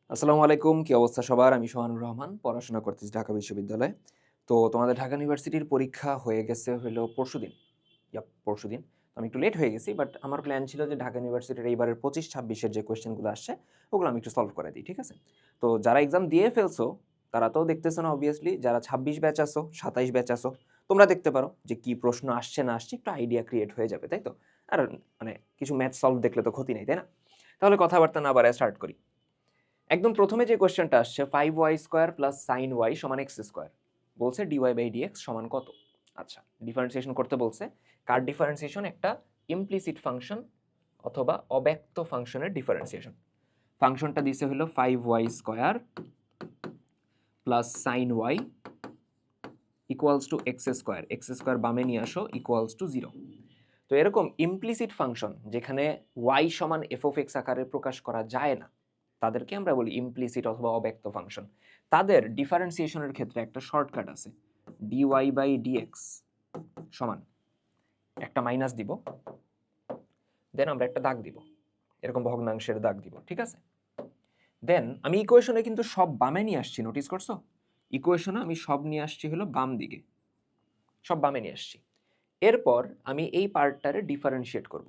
আসসালামু আলাইকুম। কি অবস্থা সবার? আমি সোহানুর রহমান। পড়াশোনা করতেছি ঢাকা বিশ্ববিদ্যালয়ে। তো তোমাদের ঢাকা ইউনিভার্সিটির পরীক্ষা হয়ে গেছে হইলো পরশুদিন। পরশুদিন। আমি একটু লেট হয়ে গেছি। বাট আমার প্ল্যান ছিল যে ঢাকা ইউনিভার্সিটির এইবারের ২৫-২৬ এর যে কোয়েশ্চেনগুলো আসছে, ওগুলো আমি একটু সলভ করে দিই। ঠিক আছে? তো যারা এক্সাম দিয়ে ফেলছো, তারা তো দেখতেছো না অবভিয়াসলি। যারা ২৬ ব্যাচ আছো, ২৭ ব্যাচ আছো, তোমরা দেখতে পারো যে কি প্রশ্ন আসছে না আসছে, একটু আইডিয়া ক্রিয়েট হয়ে যাবে, তাই তো? আর মানে কিছু ম্যাথ সলভ দেখলে তো ক্ষতি নেই, তাই না? তাহলে কথাবার্তা না বাড়ায় স্টার্ট করি। একদম প্রথমে যে কোয়েশ্চেনটা আসছে 5y² প্লাস সাইন ওয়াই সমান এক্স স্কোয়ার, বলছে dy/dx সমান কত। আচ্ছা, ডিফারেন্সিয়েশন করতে বলছে। কার ডিফারেন্সিয়েশন? একটা ইমপ্লিসিট ফাংশন অথবা অব্যক্ত ফাংশনের ডিফারেন্সিয়েশন। ফাংশনটা দিছে হলো 5y² plus sine y equals to x square বামে নিয়ে আসো ইকুয়ালস টু 0। তো এরকম ইমপ্লিসিট ফাংশন যেখানে y সমান f(x) আকারে প্রকাশ করা যায় না, তাদেরকে আমরা বলি ইমপ্লিসিট অথবা অব্যক্ত ফাংশন। তাদের ডিফারেন্সিয়েশনের ক্ষেত্রে একটা শর্টকাট আছে, dy/dx সমান একটা মাইনাস দিব, দেন আমরা একটা দাগ দিব, এরকম ভগ্নাংশের দাগ দিব। ঠিক আছে? দেন আমি ইকুয়েশনে কিন্তু সব বামে নিয়ে আসছি, নোটিস করছো? ইকুয়েশনে আমি সব নিয়ে আসছি হলো বাম দিকে, সব বামে নিয়ে আসছি। এরপর আমি এই পার্টটারে ডিফারেন্সিয়েট করব।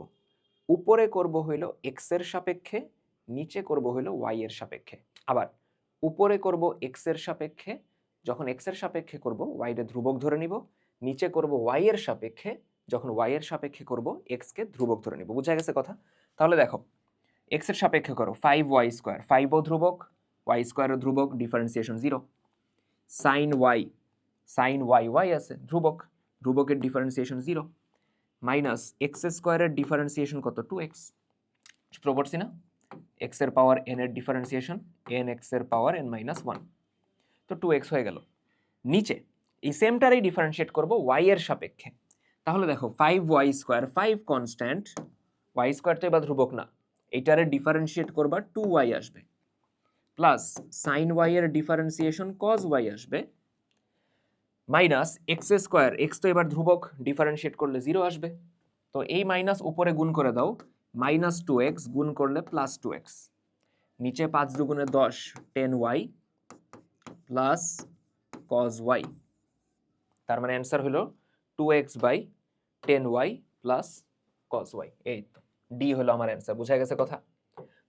উপরে করব হইল এক্স এর সাপেক্ষে, নিচে করব হইল ওয়াই এর সাপেক্ষে। আবার উপরে করব এক্স এর সাপেক্ষে, যখন এক্স এর সাপেক্ষে করব ওয়াই রে ধ্রুবক ধরে নিব। নিচে করব ওয়াই এর সাপেক্ষে, যখন ওয়াই এর সাপেক্ষে করব এক্স কে ধ্রুবক ধরে নিব। বুঝা গেছে কথা? তাহলে দেখো, এক্স এর সাপেক্ষে করো 5y², 5 ও ধ্রুবক, y² ও ধ্রুবক, ডিফারেন্সিয়েশন 0। সাইন ওয়াই ওয়াই আছে ধ্রুবক, ধ্রুবকের ডিফারেন্সিয়েশন 0। মাইনাস x² এর ডিফারেন্সিয়েশন কত? 2x। সূত্র পড়ছি না? x এর পাওয়ার n এর ডিফারেন্সিয়েশন n x এর পাওয়ার n-1, তো 2x হয়ে গেল। নিচে এই সেমটারই ডিফারেন্সিয়েট করব y এর সাপেক্ষে। তাহলে দেখো 5y², 5 কনস্ট্যান্ট, y² তো এবার ধ্রুবক না, এইটারে ডিফারেন্সিয়েট করবা 2y আসবে, প্লাস সাইন y এর ডিফারেন্সিয়েশন cos y আসবে, মাইনাস x², x তো এবার ধ্রুবক, ডিফারেন্সিয়েট করলে 0 আসবে। তো এই মাইনাস উপরে গুণ করে দাও, -2x গুণ করলে +2x, নিচে 5 দুগুণে 10, 10y প্লাস cos y। তার মানে অ্যান্সার হলো 2x/10y প্লাস cos y। এই তো ডি হলো আমার অ্যান্সার। বুঝা গেছে কথা?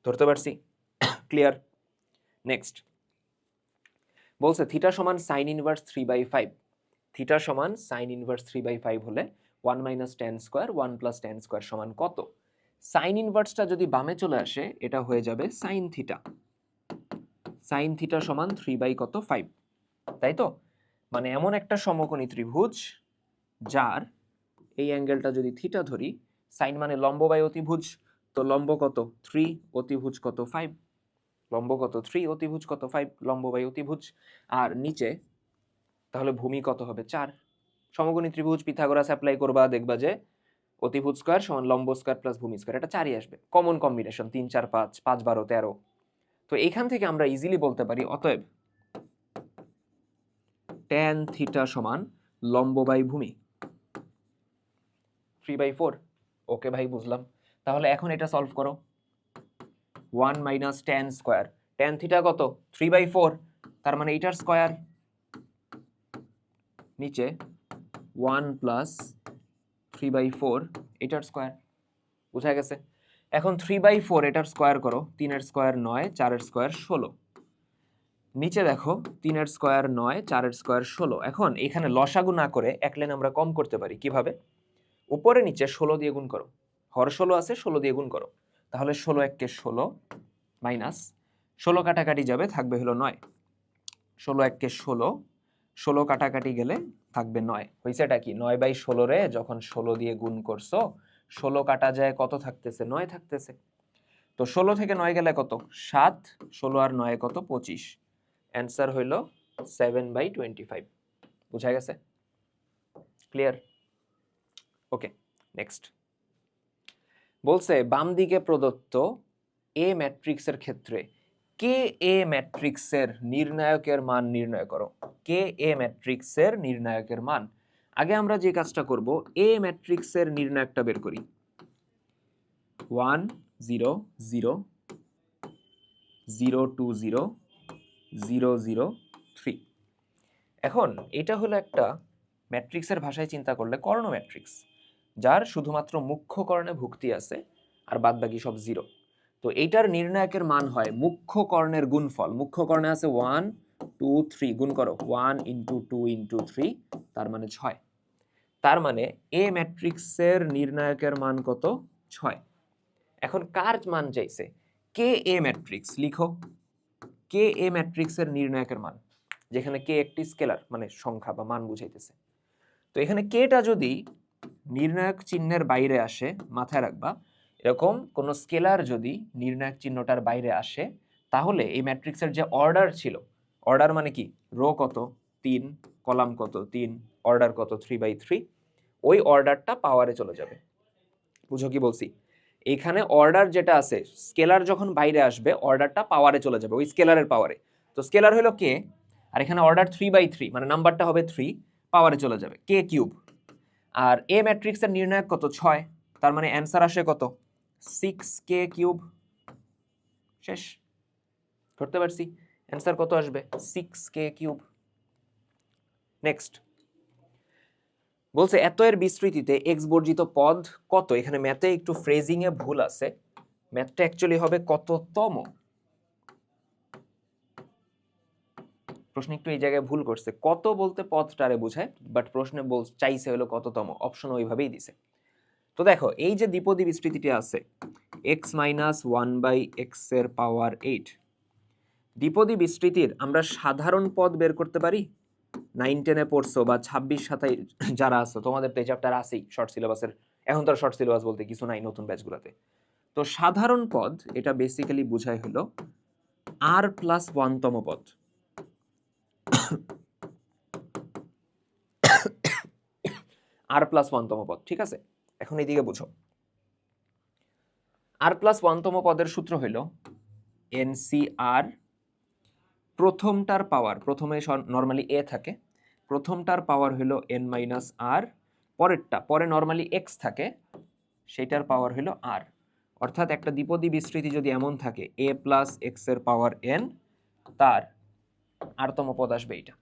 ধরতে পারছি? ক্লিয়ার? নেক্সট বলছে থিটা সমান সাইন ইনভার্স 3/5। থিটা সমান সাইন ইনভার্স 3/5 হলে 1 - tan স্কোয়ার 1 + tan স্কোয়ার সমান কত? সাইন ইনভার্সটা যদি বামে চলে আসে, এটা হয়ে যাবে সাইন থিটা। সাইন থিটা সমান 3/5, তাই তো? মানে এমন একটা সমকোণী ত্রিভুজ যার এই অ্যাঙ্গেলটা যদি থিটা ধরি, সাইন মানে লম্ব বাই অতিভুজ, তো লম্ব কত? 3, অতিভুজ কত? 5। লম্ব কত? 3, অতিভুজ কত? 5, লম্ব বাই অতিভুজ। আর নিচে তাহলে ভূমি কত হবে? 4। সমকোণী ত্রিভুজ পিথাগোরাস অ্যাপ্লাই করবা, দেখবা যে অতিভুজ স্কয়ার সমান লম্ব স্কয়ার প্লাস ভূমি স্কয়ার, এটা 4ই আসবে। Common combination 3 4 5, 5 12 13। তো এইখান থেকে আমরা ইজিলি বলতে পারি অতএব tan থিটা সমান লম্ব বাই ভূমি 3/4। ওকে ভাই, বুঝলাম। তাহলে এখন এটা সলভ করো। 1 - tan স্কয়ার, tan থিটা কত? 3/4, তার মানে এটার স্কয়ার, নিচে 1 + 3/4 এটার স্কয়ার। বুঝা গেছে? এখন 3/4 এটার স্কয়ার করো, 3 এর স্কয়ার 9, 4 এর স্কয়ার 16। নিচে দেখো 3 এর স্কয়ার 9, 4 এর স্কয়ার 16। এখন এখানে লসাগু না করে এক লাইন আমরা কম করতে পারি। কিভাবে? উপরে নিচে 16 দিয়ে গুণ করো, হর 16 আছে, 16 দিয়ে গুণ করো। তাহলে 16 × 16 মাইনাস 16 কাটাকাটি যাবে, থাকবে হলো 9। 16 × 16, 16 কাটাকাটি গেলে থাকবে 9। হইছেটা কি? 9/16 রে যখন 16 দিয়ে গুণ করছো, 16 কাটা যায় কত থাকতেছে? 9 থাকতেছে। তো 16 থেকে 9 গেলে কত? 7, 16 আর 9 কত? 25। অ্যান্সার হইল 7/25। বুঝা গেছে? ক্লিয়ার? ওকে, নেক্সট বলছে বাম দিকে প্রদত্ত এ ম্যাট্রিক্সের ক্ষেত্রে কে এ ম্যাট্রিক্সের নির্ণায়কের মান নির্ণয় করো। কে এ ম্যাট্রিক্সের নির্ণায়কের মান। আগে আমরা যে কাজটা করব, এ ম্যাট্রিক্সের নির্ণায়কটা বের করি। 1 0 0 0 2 0 0 0 3। এখন এটা হলো একটা ম্যাট্রিক্সের ভাষায় চিন্তা করলে কর্ণ ম্যাট্রিক্স, যার শুধুমাত্র মুখ্য কর্ণে ভুক্তি আছে আর বাদ বাকি সব 0। তো এইটার নির্ণায়কের মান হয় মুখ্য কর্ণের গুণফল। মুখ্য কর্ণে আছে 1 2 3, গুণ করো 1 × 2 × 3, তার মানে 6। তার মানে এ ম্যাট্রিক্সের নির্ণায়কের মান কত? 6। এখন কার মান চাইছে? কে এ ম্যাট্রিক্স লিখো। কে এ ম্যাট্রিক্সের নির্ণায়কের মান, যেখানে কে একটি স্কেলার মানে সংখ্যা বা মান বুঝাইতেছে। তো এখানে কেটা যদি নির্ণায়ক চিহ্নের বাইরে আসে, মাথায় রাখবা এরকম কোন স্কেলার যদি নির্ণায়ক চিহ্নটার বাইরে আসে, তাহলে এই ম্যাট্রিক্সের যে অর্ডার ছিল, অর্ডার মানে কি, রো কত 3, কলাম কত 3, অর্ডার কত 3/3, ওই অর্ডারটা পাওয়ারে চলে যাবে। বুঝো কি বলছি? এইখানে অর্ডার যেটা আছে, স্কেলার যখন বাইরে আসবে অর্ডারটা পাওয়ারে চলে যাবে, ওই স্কেলারের পাওয়ারে। তো স্কেলার হলো কে, আর এখানে অর্ডার 3/3 মানে নাম্বারটা হবে 3, পাওয়ারে চলে যাবে কে কিউব। আর এ ম্যাট্রিক্সের নির্ণায়ক কত? 6। তার মানে অ্যান্সার আসে কত? 6k cube. শেষ। করতে পারছি? অ্যান্সার কত আসবে? 6k cube. নেক্সট বলছে এত এর বিস্তৃতিতে x বর্জিত পদ কত? এখানে ম্যাথে একটু ফ্রেজিং এ ভুল আছে। ম্যাথটা অ্যাকচুয়ালি হবে কততম। প্রশ্ন একটু এই জায়গায় ভুল করছে, কত বলতে পদটারে বোঝায়, বাট প্রশ্নে চাইছে হলো কততম, অপশন ওইভাবেই দিছে। তো দেখো এই যে দ্বিপদী বিস্তৃতিটি আছে x - 1/x এর পাওয়ার 8, দ্বিপদী বিস্তৃতির আমরা সাধারণ পদ বের করতে পারি। 9-10 এ পড়ছো বা 26-27 যারা আছো, তোমাদের তো এই চ্যাপ্টার আছেই শর্ট সিলেবাসের। এখন তো শর্ট সিলেবাস বলতে কিছু নাই নতুন ব্যাচগুলোতে। তো সাধারণ পদ এটা বেসিক্যালি বোঝায় হলো r+1 তম পদ। r+1 তম পদ, ঠিক আছে? এখন এইদিকে বুঝো, r+1 তম পদের সূত্র হইল NCR, প্রথমটার পাওয়ার, প্রথমে নরমালি a থাকে, প্রথমটার পাওয়ার হইল n-r, পরেরটা পরে নরমালি x থাকে, সেটার পাওয়ার হইল r। অর্থাৎ একটা দ্বিপদী বিস্তৃতি যদি এমন থাকে a + x এর পাওয়ার n, তার r তম পদ আসবে এটা,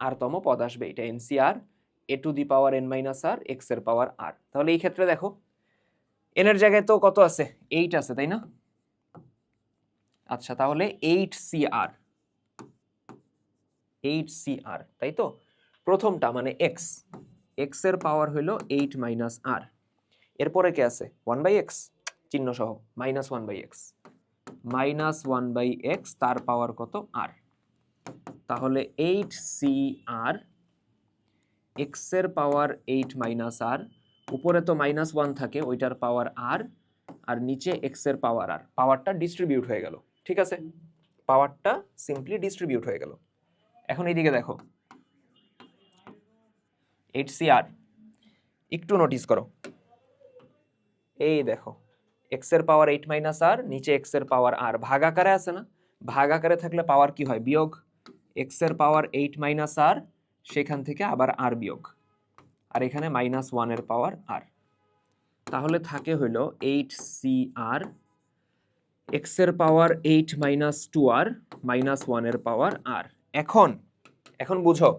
r তম পদ আসবে এটা NCR, a⁻n-r, x এর পাওয়ার r। তাহলে এই ক্ষেত্রে দেখো n এর জায়গায় তো কত আছে? 8 আছে, তাই না? আচ্ছা, তাহলে 8CR, 8CR, তাই তো? প্রথমটা মানে x, x এর পাওয়ার হইল 8 - r। এরপরে কে আছে? 1/x, চিহ্ন সহ, -1/x, -1/x, তার পাওয়ার কত? r। তাহলে 8CR, x এর পাওয়ার 8 - r, উপরে তো -1 থাকে, ওইটার পাওয়ার r, আর নিচে x এর পাওয়ার r। পাওয়ারটা ডিস্ট্রিবিউট হয়ে গেল, ঠিক আছে? পাওয়ারটা সিম্পলি ডিস্ট্রিবিউট হয়ে গেল। এখন এইদিকে দেখো 8CR, একটু নোটিস করো, এই দেখো x এর পাওয়ার 8 - r, নিচে x এর পাওয়ার r, ভাগ আকারে আছে না? ভাগ আকারে থাকলে পাওয়ার কি হয়? বিয়োগ। x এর পাওয়ার 8 - r, সেখান থেকে আবার r বিয়োগ, আর এখানে -1 এর পাওয়ার r। তাহলে থাকে হইল 8CR, x এর পাওয়ার 8 - 2r, -1 এর পাওয়ার r। এখন বুঝো,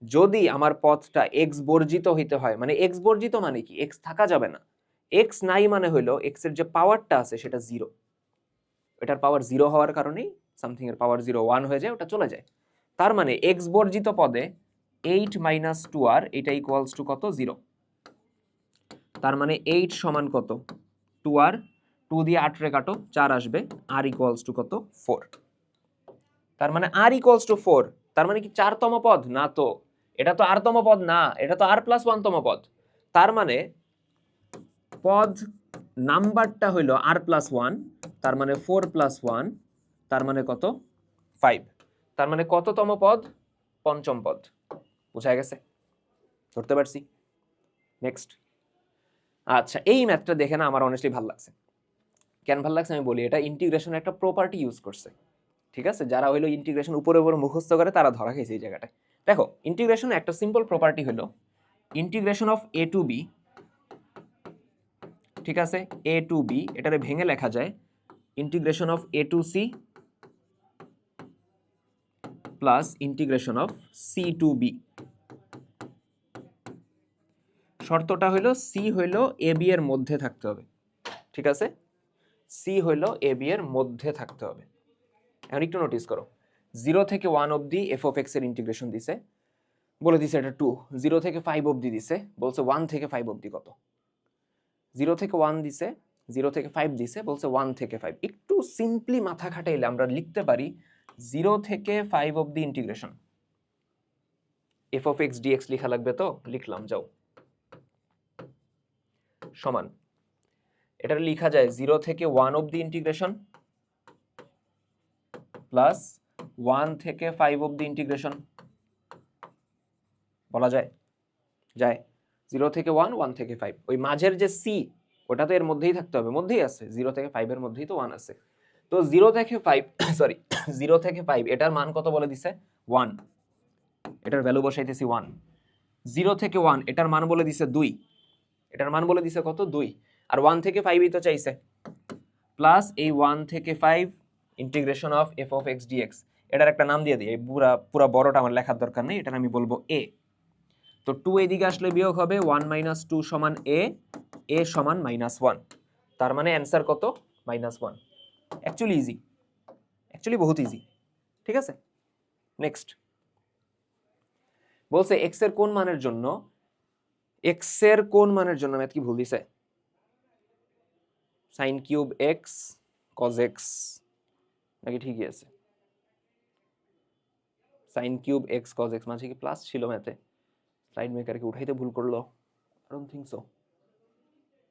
যদি আমার পথটা x বর্জিত হইতে হয়, মানে x বর্জিত মানে কি? x থাকা যাবে না। x নাই মানে হইলো x এর যে পাওয়ারটা আছে সেটা 0। এটার পাওয়ার 0 হওয়ার কারণেই সামথিং এর পাওয়ার 0 1 হয়ে যায়, ওটা চলে যায়। তার মানে x বর্জিত পদে 8 - 2r, এটা ইকুয়ালস টু কত? 0। তার মানে 8 সমান কত? 2r, 2 দিয়ে 8 রে কাটো, 4 আসবে, r ইকুয়ালস টু কত? 4। তার মানে r ইকুয়ালস টু 4। তার মানে কি 4 তম পদ? না তো, এটা তো r তম পদ না, এটা তো r+1 তম পদ। তার মানে পদ নাম্বারটা হইল r+1, তার মানে 4+1, তার মানে কত? 5। তার মানে কততম পদ? পঞ্চম পদ। বুঝা গেছে? ধরতে পারছি? নেক্সট। আচ্ছা, এই ম্যাথটা দেখে না আমার অনেস্টলি ভালো লাগছে। কেন ভালো লাগছে আমি বলি, এটা ইন্টিগ্রেশনের একটা প্রপার্টি ইউজ করছে, ঠিক আছে? যারা হইলো ইন্টিগ্রেশন উপরে উপরে মুখস্থ করে তারা ধরা খাইছে এই জায়গাটায়। দেখো ইন্টিগ্রেশন একটা সিম্পল প্রপার্টি হলো integration of a to b, ঠিক আছে? a টু b, এটারে ভেঙে লেখা যায় integration of a to c plus integration of C to B. শর্তটা হইল সি হইল এ বি এর মধ্যে থাকতে হবে, ঠিক আছে? সি হইল এ বি এর মধ্যে থাকতে হবে। এখন একটু নোটিস করো, 0 থেকে 1 অবধি এফ অফ এক্স এর ইন্টিগ্রেশন দিছে, বলে দিছে এটা 2। 0 থেকে 5 অবধি দিছে, বলছে 1 থেকে 5 অবধি কত। 0 থেকে 1 দিছে, 0 থেকে 5 দিছে, বলছে 1 থেকে 5। একটু সিম্পলি মাথা খাটাইলে আমরা লিখতে পারি 0 থেকে 5 অবধি integration f of x dx লেখা লাগবে, তো লিখলাম, যাও, সমান এটা লেখা যায় 0 থেকে 1 অবধি ইন্টিগ্রেশন প্লাস 1 থেকে 5 অবধি ইন্টিগ্রেশন। বলা যায়? যায়। 0 থেকে 1, 1 থেকে 5, ওই মাঝের যে সি ওটা তো এর মধ্যেই থাকতে হবে, মধ্যেই আছে, 0 থেকে 5 এর মধ্যেই তো 1 আছে। তো 0 থেকে 5 সরি 0 থেকে 5 এটার মান কত বলে দিছে? 1। এটার ভ্যালু বসাইতেছি 1। 0 থেকে 1 এটার মান বলে দিছে 2, এটার মান বলে দিছে কত? 2। আর 1 থেকে 5ই তো চাইছে, প্লাস এই 1 থেকে 5 integration of f of x dx. এটার একটা নাম দিয়ে দিই, এই পুরা বড়টা আমার লেখার দরকার নেই, এটার আমি বলবো এ। তো 2 এদিকে আসলে বিয়োগ হবে, 1 - 2 সমান এ, এ সমান -1। তার মানে অ্যান্সার কত? -1। অ্যাকচুয়ালি ইজি, অ্যাকচুয়ালি বহুত ইজি, ঠিক আছে? নেক্সট বলছে এক্স এর কোন মানের জন্য, এক্স এর কোন মানের জন্য ম্যাথ কি ভুল দিছে? Sine cube x cos x, নাকি ঠিকই আছে? Sine cube x cos x মাঝে কি প্লাস ছিল ম্যাথে? স্লাইড মেকারকে উঠাইতে ভুল করলো? I don't think so.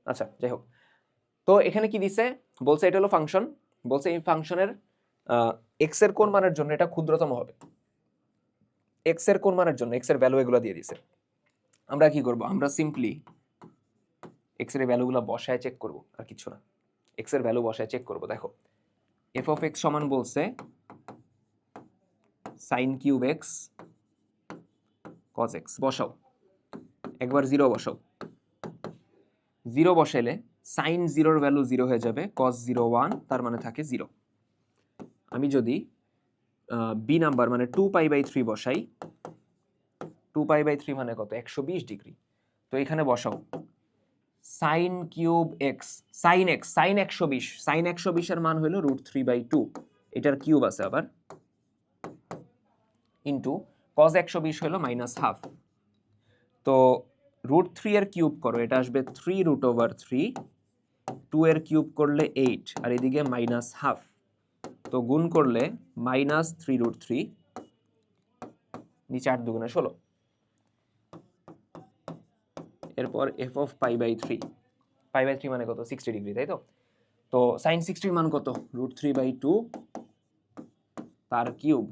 আচ্ছা, যাই হোক। তো এখানে কি দিছে? বলছে এটা হলো ফাংশন, বলছে এই ফাংশনের এক্স এর কোন মানের জন্য এটা ক্ষুদ্রতম হবে। এক্স এর কোন মানের জন্য, এক্স এর ভ্যালু এগুলো দিয়ে দিছে। আমরা কি করব? আমরা সিম্পলি এক্স এর ভ্যালুগুলো বসায় চেক করব, আর কিছু না। এক্স এর ভ্যালু বসায় চেক করব। দেখো, এফ অফ এক্স সমান বলছে sine cube x cos x. বসাও, একবার 0 বসাও। 0 বসাইলে সাইন 0-র ভ্যালু 0 হয়ে যাবে, কজ 0 1, তার মানে থাকে 0। আমি যদি বি নাম্বার মানে 2π/3 বসাই, 2π/3 মানে কত? 120 ডিগ্রি। তো এখানে বসাও sine cube x, sine x, sine 120, sine 120 এর মান হলো √3/2, এটার কিউব আছে আবার, ইন্টু কজ 120 হলো -1/2। তো √3 এর কিউব করো, এটা আসবে 3√3, 2 এর কিউব করলে 8, আর এদিকে -1/2, তো গুণ করলে -3√3, নিচে 8 দুগুণে 16। এরপর এফ অফ π/3, π/3 মানে কত? 60 ডিগ্রি, তাই তো? তো সাইন 60 মান কত? √3/2 তার কিউব,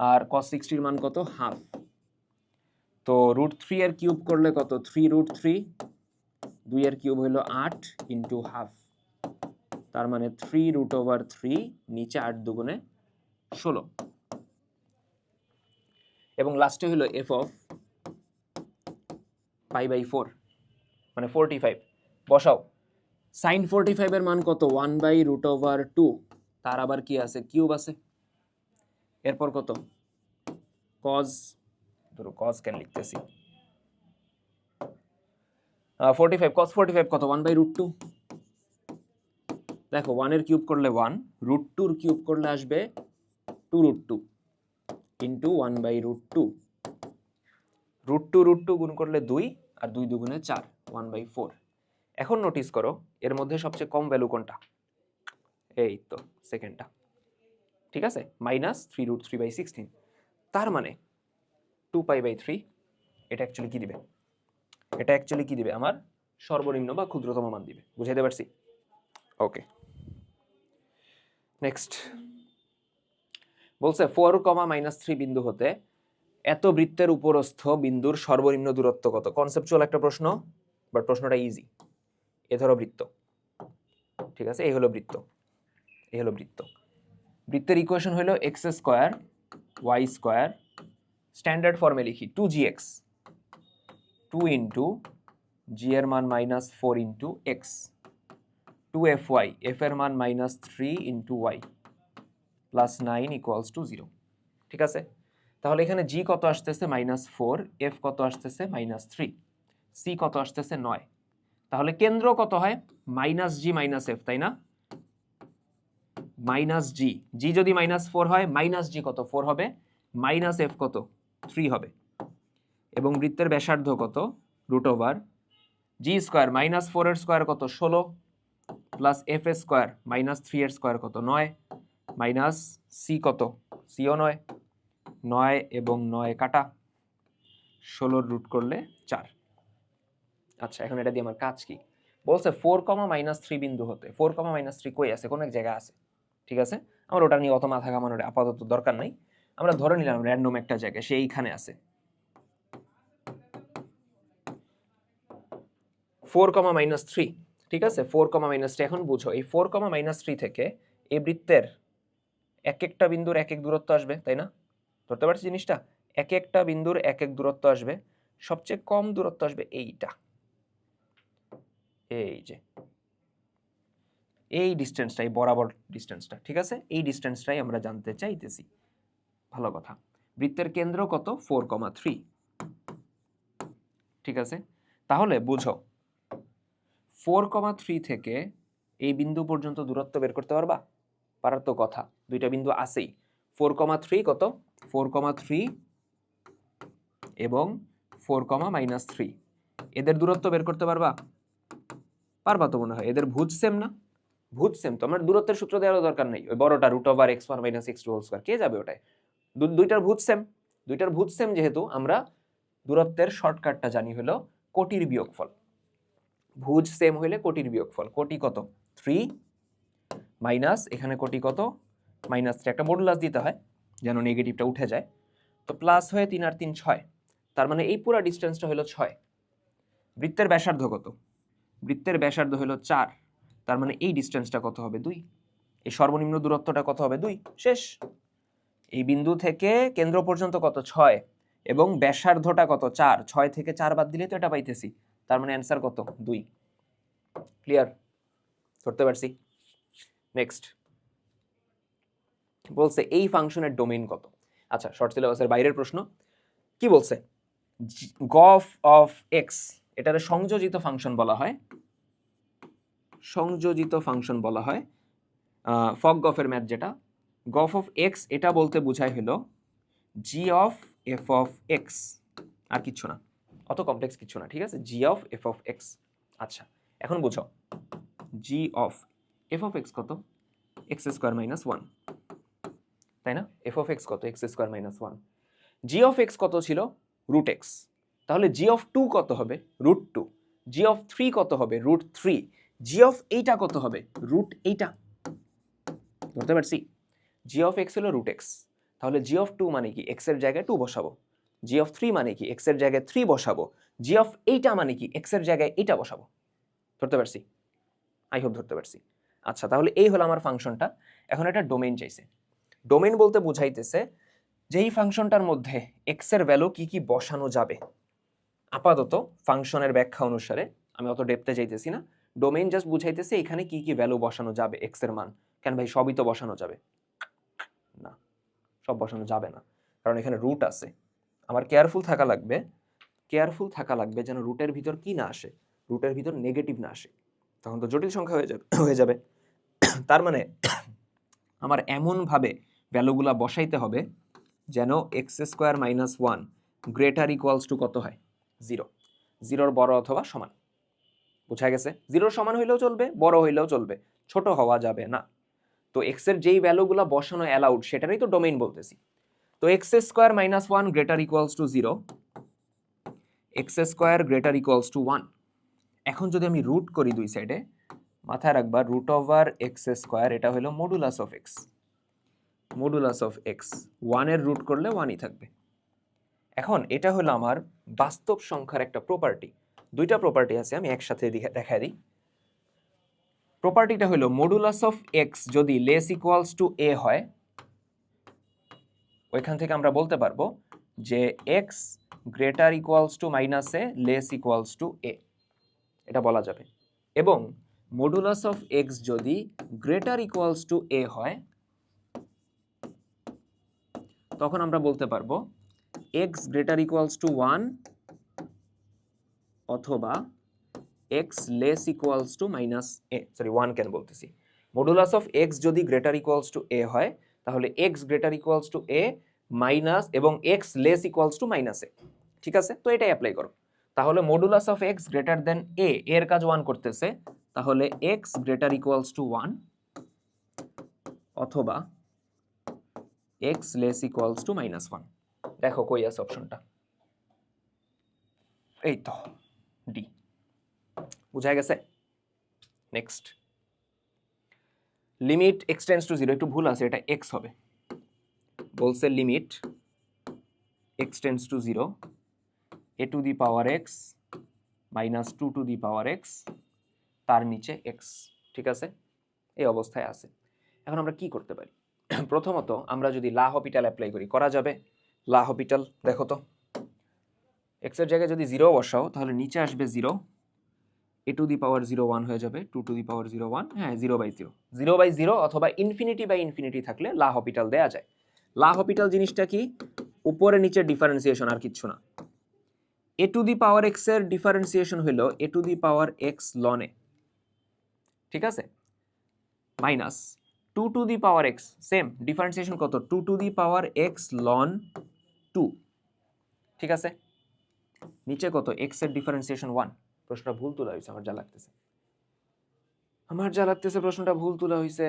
আর cos 60 মান কত? হাফ। তো √3 এর কিউব করলে কত? 3√3, 2 এর কিউব হলো 8 ইন্টু হাফ, তার মানে 3√3, নিচে 8 দুগুণে 16। এবং লাস্টে হলো এফ অফ π/4 মানে 45। বসাও, সাইন 45 এর মান কত? 1/√2, তার আবার কি আছে? কিউব আছে। এরপর কত? কজ, ধরো কজ কেন লিখতেছি, 45, cos 45 কত? 1/√2। দেখো 1 এর কিউব করলে 1, √2 এর কিউব করলে আসবে 2√2 ইন্টু 1/√2, √2 গুণ করলে 2, আর 2 দুগুণে 4, 1/4। এখন নোটিস করো এর মধ্যে সবচেয়ে কম ভ্যালু কোনটা? এই তো সেকেন্ডটা, ঠিক আছে, -3√3/16। তার মানে 2π/3 এটা অ্যাকচুয়ালি কি দিবে? এটা অ্যাকচুয়ালি কি দিবে? আমার সর্বনিম্ন বা ক্ষুদ্রতম মান দিবে। বুঝাইতে পারছি? ওকে, নেক্সট বলছে 4, -3 বিন্দু হতে এত বৃত্তের উপরস্থ বিন্দুর সর্বনিম্ন দূরত্ব কত? কনসেপচুয়াল একটা প্রশ্ন, বাট প্রশ্নটা ইজি। এ ধরো বৃত্ত, ঠিক আছে, এই হলো বৃত্ত, এই হলো বৃত্ত। বৃত্তের ইকুয়েশন হলো x² y², স্ট্যান্ডার্ড ফর্মে লিখি 2gx, 2 ইন্টু g এর মান -4 ইন্টু x, 2fy, f এর মান -3 ইন্টু y, প্লাস 9 = 0। ঠিক আছে? তাহলে এখানে জি কত আসতেছে -4, এফ কত আসতেছে -3, সি কত আসতেছে 9। তাহলে কেন্দ্র কত হয় -জি -এফ, তাই না? জি, জি যদি -4 হয় জি কত 4 হবে, এফ কত 3 হবে। এবং বৃত্তের ব্যাসার্ধ কত √ জি স্কয়ার -4 এর স্কয়ার কত 16 প্লাস এফ এর স্কয়ার -3 এর স্কয়ার কত 9 মাইনাস সি কত, সিও 9, 9 এবং 9 কাটা, 16 রুট করলে 4। আচ্ছা, এখন এটা দিয়ে আমার কাজ কি? বলছে 4, -3 বিন্দু হতে। 4, -3 কই আছে? কোন এক জায়গায় আছে, ঠিক আছে? আমার ওটা নিয়ে অত মাথা ঘামানোর আপাতত দরকার নাই। আমরা ধরে নিলাম র্যান্ডম একটা জায়গায় সেইখানে আছে 4, -3, ঠিক আছে? 4, -3। এখন বুঝো এই 4, -3 থেকে এই বৃত্তের এক একটা বিন্দুর এক এক দূরত্ব আসবে, তাই না? ধরতে পারছি জিনিসটা? এক একটা বিন্দুর এক এক দূরত্ব আসবে। সবচেয়ে কম দূরত্ব আসবে এইটা, এই যে এই ডিস্টেন্সটাই, বরাবর ডিস্টেন্সটা, ঠিক আছে? এই ডিস্টেন্সটাই আমরা জানতে চাইতেছি। ভালো কথা। বৃত্তের কেন্দ্র কত 4,3, ঠিক আছে? তাহলে বুঝো 4,3 থেকে এই বিন্দু পর্যন্ত দূরত্ব বের করতে পারবা? পারার তো কথা, দুইটা বিন্দু আছেই। 4,3 কত, 4,3 এবং 4, -3, এদের দূরত্ব বের করতে পারবা? পারবা তো মনে হয়, এদের ভুজ সেম না? ভুজ সেম তো, আমার দূরত্বের সূত্র দেওয়ার দরকার নেই। ওই বড়টা √(x1 - x2)² কে যাবে ওটায়? দুইটার ভুজ সেম, দুইটার ভুজ সেম যেহেতু আমরা দূরত্বের শর্টকাটটা জানি হলো কোটির বিয়োগফল। ভুজ সেম হইলে কোটির বিয়োগফল। কোটি কত 3 মাইনাস এখানে কোটি কত -3, একটা মডুলাস দিতে হয় যেন নেগেটিভটা উঠে যায়। তো প্লাস হয়ে 3 আর 3 6, তার মানে এই পুরো ডিসটেন্সটা হলো 6। বৃত্তের ব্যাসার্ধ কত? বৃত্তের ব্যাসার্ধ হলো 4, তার মানে এই ডিসটেন্সটা কত হবে 2। এই সর্বনিম্ন দূরত্বটা কত হবে 2। শেষ। এই বিন্দু থেকে কেন্দ্র পর্যন্ত কত 6 এবং ব্যাসার্ধটা কত 4, 6 থেকে 4 বাদ দিলে তো এটা পাইতেছি, তার মানে অ্যান্সার কত 2। ক্লিয়ার? ধরতে পারছি? নেক্সট বলছে এই ফাংশনের ডোমেইন কত? আচ্ছা, শর্ট সিলেবাসের বাইরের প্রশ্ন। কি বলছে? গফ অফ এক্স, এটারে সংযোজিত ফাংশন বলা হয়, সংযোজিত ফাংশন বলা হয়। ফগ গফের ম্যাথ যেটা, গফ অফ এক্স এটা বলতে বোঝায় হলো জি অফ এফ অফ এক্স, আর কিচ্ছু না, অত কমপ্লেক্স কিছু না, ঠিক আছে? জি অফ এফ অফ এক্স। আচ্ছা, এখন বুঝো জি অফ এফ অফ এক্স কত, x² - 1, তাই না? এফ অফ এক্স কত, x² - 1। জি অফ এক্স কত ছিল √x, তাহলে জি অফ 2 কত হবে √2, জি অফ 3 কত হবে √3, জি অফ এইটা কত হবে এইটা। ধরতে পারছি? জি অফ এক্স হলো √x, তাহলে জি অফ 2 মানে কি x এর জায়গায় 2 বসাবো, জি অফ 3 মানে কি x এর জায়গায় 3 বসাবো, জি অফ এইটা মানে কি x এর জায়গায় এইটা বসাবো। ধরতে পারছি? আই হোপ ধরতে পারছি। আচ্ছা, তাহলে এই হলো আমার ফাংশনটা। এখন এটা ডোমেইন চাইছে। ডোমেইন বলতে বুঝাইতেছে যেই ফাংশনটার মধ্যে x এর ভ্যালু কি কি বসানো যাবে। আপাতত ফাংশনের ব্যাখ্যা অনুসারে আমি অত ডেপথে যাইতেছি না, ডোমেইন জাস্ট বুঝাইতেছে এখানে কি কি ভ্যালু বসানো যাবে x এর মান। কেন ভাই, সবই তো বসানো যাবে না? সব বসানো যাবে না, কারণ এখানে রুট আছে। আমার কেয়ারফুল থাকা লাগবে যেন রুটের ভিতর কি না আসে, রুটের ভিতর নেগেটিভ না আসে, তখন তো জটিল সংখ্যা হয়ে যাবে। তার মানে আমার এমনভাবে ভ্যালুগুলা বসাইতে হবে যেন x² - 1 গ্রেটার ইকুয়ালস টু কত হয় 0, 0-র বড় অথবা সমান। বোঝা গেছে? 0-র সমান হইলেও চলবে, বড় হইলেও চলবে, ছোট হওয়া যাবে না। তো x এর যেই ভ্যালুগুলা বসানো অ্যালাউড সেটারই তো ডোমেইন বলতেছি। তো x² - 1 greater equals to 0, x² greater equals to 1। এখন যদি আমি রুট করি দুই সাইডে, মাথায় রাখবা √x², এটা হলো modulus of x, modulus of x 1 এর রুট করলে 1ই থাকবে। এখন এটা হলো আমার বাস্তব সংখ্যার একটা প্রপার্টি। দুইটা প্রপার্টি আছে, আমি একসাথে দেখাই দিই। প্রপার্টিটা হলো মডুলাস অফ x যদি লেস ইকুয়ালস টু a হয়, ওইখান থেকে আমরা বলতে পারবো যে x greater equals two -a less equals two a, এটা বলা যাবে। এবং মডুলাস অফ x যদি গ্রেটার ইকুয়ালস টু a হয়, তখন আমরা বলতে পারবো এক্স গ্রেটার ইকুয়ালস টু 1 অথবা x less equals to minus a, sorry 1 কেন বলতেছি, মডুলাস অফ এক্স যদি গ্রেটার ইকুয়ালস টু এ হয় তাহলে x greater equals to a minus এবং x less equals to minus a. ঠিক আছে, তো এটাই অ্যাপ্লাই করো। তাহলে modulus of x greater than a, এর কাজ 1 করতেছে, তাহলে এক্স গ্রেটার ইকুয়ালস টু 1 অথবা x less equals to minus 1। দেখো কই আছে অপশনটা, এই তো ডি। বুঝা গেছে? Next, limit x tends to 0, একটু ভুল আছে, এটা এক্স হবে। বলছে limit x tends to 0 A to the power x minus 2 to the power x, তার নিচে এক্স। ঠিক আছে, এই অবস্থায় আছে। এখন আমরা কি করতে পারি? প্রথমত আমরা যদি লা হপিটাল অ্যাপ্লাই করি, করা যাবে? লা হপিটাল দেখো তো, এক্স এর জায়গায় যদি 0 বসাও তাহলে নিচে আসবে 0, এ টু দি পাওয়ার 0 1 হয়ে যাবে, 2 টু দি পাওয়ার 0 1, হ্যাঁ 0/0, 0/0 অথবা ইনফিনিটি বাই ইনফিনিটি থাকলে লা হপিটাল দেয়া যায়। লা হপিটাল জিনিসটা কি? উপরে নিচে ডিফারেন্সিয়েশন, আর কিচ্ছু না। A to the power x এর ডিফারেন্সিয়েশন হলো a to the power x ln a, ঠিক আছে, minus 2 to the power x, same differentiation কত, 2 to the power x ln 2। ঠিক আছে, নিচে কত, এক্স এর ডিফারেন্সিয়েশন 1। প্রশ্নটা ভুল তোলা হয়েছে, আমার যা লাগতেছে, প্রশ্নটা ভুল তোলা হয়েছে।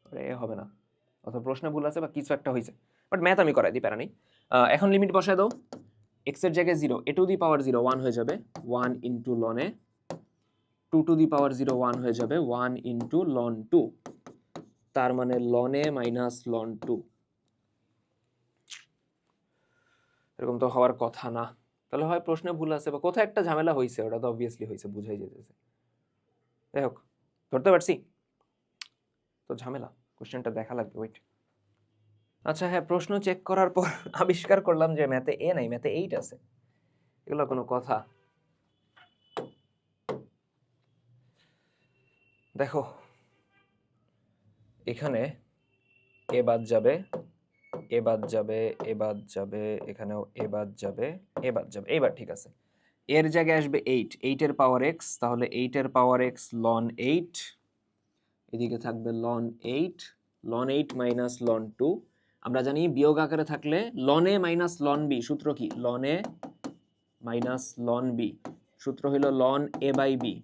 আরে হবে না, অথবা প্রশ্নে ভুল আছে বা কিছু একটা হয়েছে, বাট ম্যাথ আমি করাই দিই, প্যারা নেই। এখন লিমিট বসায় দাও, এক্স এর জায়গায় 0, এ টু দি পাওয়ার 0 1 হয়ে যাবে 1 into ln a, 2 to the power 0 1 হয়ে যাবে 1 ইন্টু লন 2, তার মানে লন এ মাইনাস লন 2। এরকম তো হওয়ার কথা না, তাহলে হয় প্রশ্নে ভুল আছে বা কোথাও একটা ঝামেলা হয়েছে, ওটা তো অবভিয়াসলি হয়েছে, বুঝাই যেতেছে। যাই হোক, ধরতে পারছি তো, ঝামেলা কোশ্চেনটা দেখা লাগবে, ওয়েট। আচ্ছা হ্যাঁ, প্রশ্ন চেক করার পর আবিষ্কার করলাম যে ম্যাথে এ নাই, ম্যাথে 8 আছে। এগুলো কোনো কথা? দেখো এখানে এ বাদ যাবে, এ বাদ যাবে, এ বাদ যাবে, এখানেও এ বাদ যাবে, এ বাদ যাবে, এইবার ঠিক আছে। এর জায়গায় আসবে 8, 8 এর পাওয়ার এক্স, তাহলে 8 এর পাওয়ার এক্স লন 8, এদিকে থাকবে লন 8, লন 8 মাইনাস লন 2। আমরা জানি বিয়োগ আকারে থাকলে লন এ মাইনাস লন বি, সূত্র কি, লন এ মাইনাস লন বি, সূত্র হলো লন এ বাই বি,